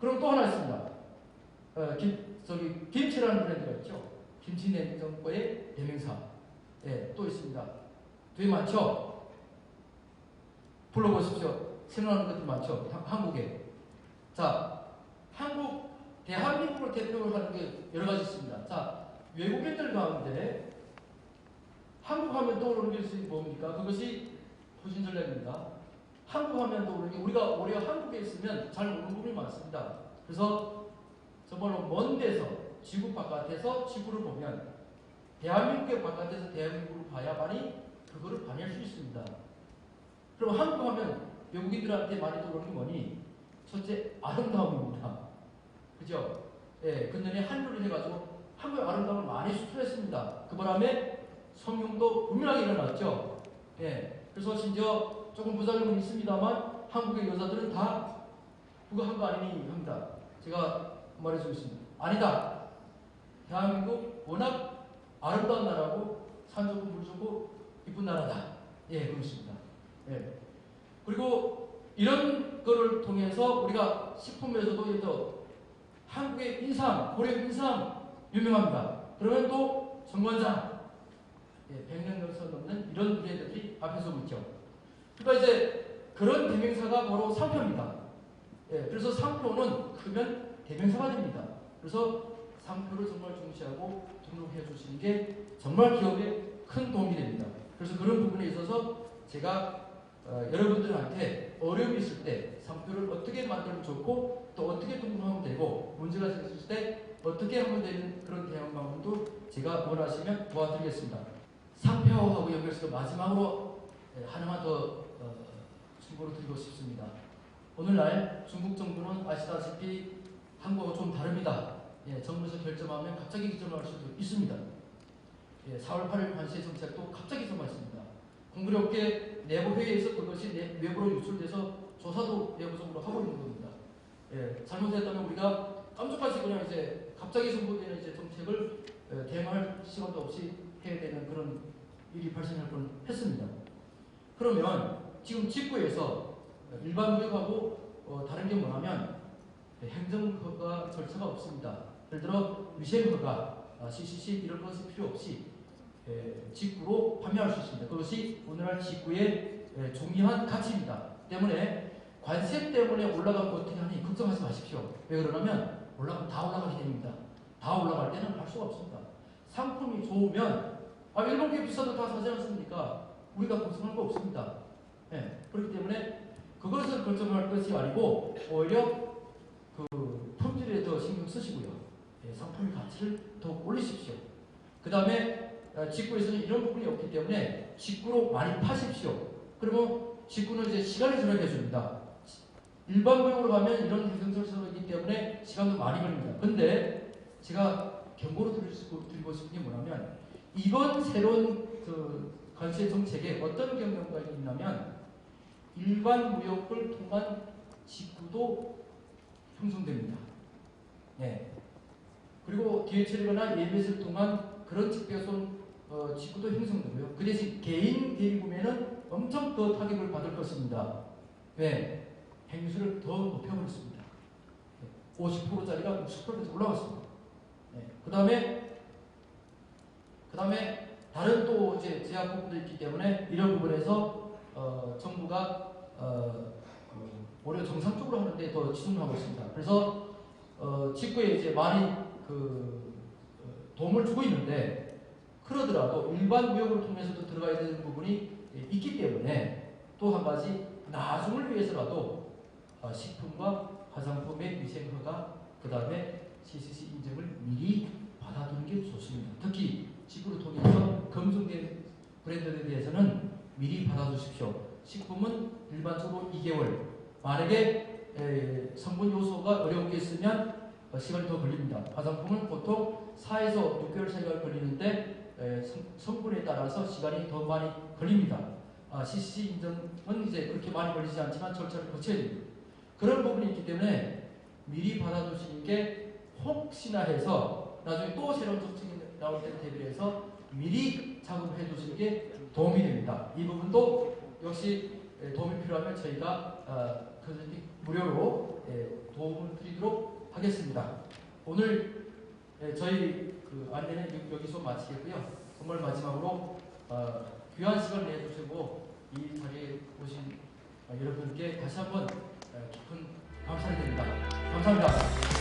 그럼 또 하나 있습니다. 김치라는 브랜드가 있죠. 김치 냉장고의 대명사. 또 있습니다. 되게 많죠? 불러보십시오. 생각나는 것들 많죠? 한국에. 자, 대한민국을 대표로 하는 게 여러 가지 있습니다. 자, 외국인들 가운데 한국 하면 떠오르는 것이 뭡니까? 그것이 보신전략입니다. 한국 하면 떠오르는 게, 우리가 한국에 있으면 잘 모르는 부분이 많습니다. 그래서 정말로 먼 데서, 지구 바깥에서 지구를 보면 대한민국의 바깥에서 대한민국을 봐야만이 그거를 반영할 수 있습니다. 그럼 한국 하면 외국인들한테 많이 떠오르는 게 뭐니? 첫째, 아름다움입니다. 그죠? 근년에 한류를 해가지고 한국의 아름다움을 많이 수출했습니다. 그 바람에 성용도 분명하게 일어났죠. 그래서 심지어 조금 부작용은 있습니다만 한국의 여자들은 다 그거 한 거 아니니 합니다. 제가 말해주겠습니다. 아니다. 대한민국 워낙 아름다운 나라고 산 좋고 물 좋고 이쁜 나라다. 그렇습니다. 그리고 이런 거를 통해서 우리가 식품에서도 한국의 인삼, 고려 인삼 유명합니다. 그러면 또 정관장, 100년 역사 넘는 이런 브랜드들이 앞에서 있죠. 그러니까 이제 그런 대명사가 바로 상표입니다. 그래서 상표는 크면 대명사가 됩니다. 그래서 상표를 정말 중시하고 등록해 주시는 게 정말 기업에 큰 도움이 됩니다. 그래서 그런 부분에 있어서 제가 여러분들한테 어려움이 있을 때 상표를 어떻게 만들면 좋고 또 어떻게 등록하면 되고 문제가 생겼을 때 어떻게 하면 되는 그런 대응 방법도 제가 원하시면 도와드리겠습니다. 상표하고 연결해서 마지막으로 하나만 더 충고를 드리고 싶습니다. 오늘날 중국 정부는 아시다시피 한국하고 좀 다릅니다. 정부에서 결정하면 갑자기 결정할 수도 있습니다. 4월 8일 관세 정책도 갑자기 정했습니다. 공무력계 내부회의에서 그것이 외부로 유출돼서 조사도 내부적으로 하고 있는 겁니다. 잘못했다면 우리가 깜짝같이 그냥 이제 갑자기 선포되는 이제 정책을 대응할 시간도 없이 해야 되는 그런 일이 발생할 뻔했습니다. 그러면 지금 직구에서 일반 무역하고 다른 게 뭐냐면 행정허가 절차가 없습니다. 예를 들어 위생허가, CCC 이런 것이 필요 없이 직구로 판매할 수 있습니다. 그것이 오늘날 직구의 중요한 가치입니다. 때문에 관세 때문에 올라가면 어떻게 하니 걱정하지 마십시오. 왜 그러냐면 올라가면 다 올라가게 됩니다. 다 올라갈 때는 할 수가 없습니다. 상품이 좋으면 일본 게 비싸도 다 사지 않습니까? 우리가 걱정할 거 없습니다. 예, 그렇기 때문에 그것을 결정할 것이 아니고 오히려 그 품질에 더 신경 쓰시고요. 예, 상품의 가치를 더 올리십시오. 그 다음에 직구에서는 이런 부분이 없기 때문에 직구로 많이 파십시오. 그러면 직구는 이제 시간을 절약해 줍니다. 일반 구역으로 가면 이런 행정설설이기 때문에 시간도 많이 걸립니다. 근데 제가 경고로 드리고 싶은 게 뭐냐면 이번 새로운 그 관세 정책에 어떤 경우가 있냐면 일반 무역을 통한 직구도 형성됩니다. 예. 그리고 기회처리거나 예배를 통한 그런 직배송 직구도 형성되고요. 그 대신 개인 대리구매는 엄청 더 타격을 받을 것입니다. 왜? 행수를 더 높여버렸습니다. 50%짜리가 60%까지 올라갔습니다. 예. 그 다음에 다른 또 이제 제약 부분도 있기 때문에 이런 부분에서 정부가 오히려 정상적으로 하는데 더 치중하고 있습니다. 그래서 직구에 이제 많이 도움을 주고 있는데 그러더라도 일반 무역을 통해서도 들어가야 되는 부분이 있기 때문에 또 한 가지 나중을 위해서라도 식품과 화장품의 위생허가 그 다음에 CCC 인증을 미리 받아두는 게 좋습니다. 특히 직구를 통해서 검증된 브랜드에 대해서는 미리 받아두십시오. 식품은 일반적으로 2개월, 만약에 성분 요소가 어려운 게 있으면 시간이 더 걸립니다. 화장품은 보통 4에서 6개월 사이가 걸리는데 성분에 따라서 시간이 더 많이 걸립니다. CCC 인증은 이제 그렇게 많이 걸리지 않지만 절차를 거쳐야 됩니다. 그런 부분이 있기 때문에 미리 받아두시는 게 혹시나 해서 나중에 또 새로운 정책이 나올 때를 대비해서 미리 작업해 두시는 게 도움이 됩니다. 이 부분도 역시 도움이 필요하면 저희가 컨설팅 무료로 도움을 드리도록 하겠습니다. 오늘 저희 그 안내는 여기서 마치겠고요. 정말 마지막으로 귀한 시간을 내주시고 이 자리에 오신 여러분께 다시 한번 깊은 감사를 드립니다. 감사합니다.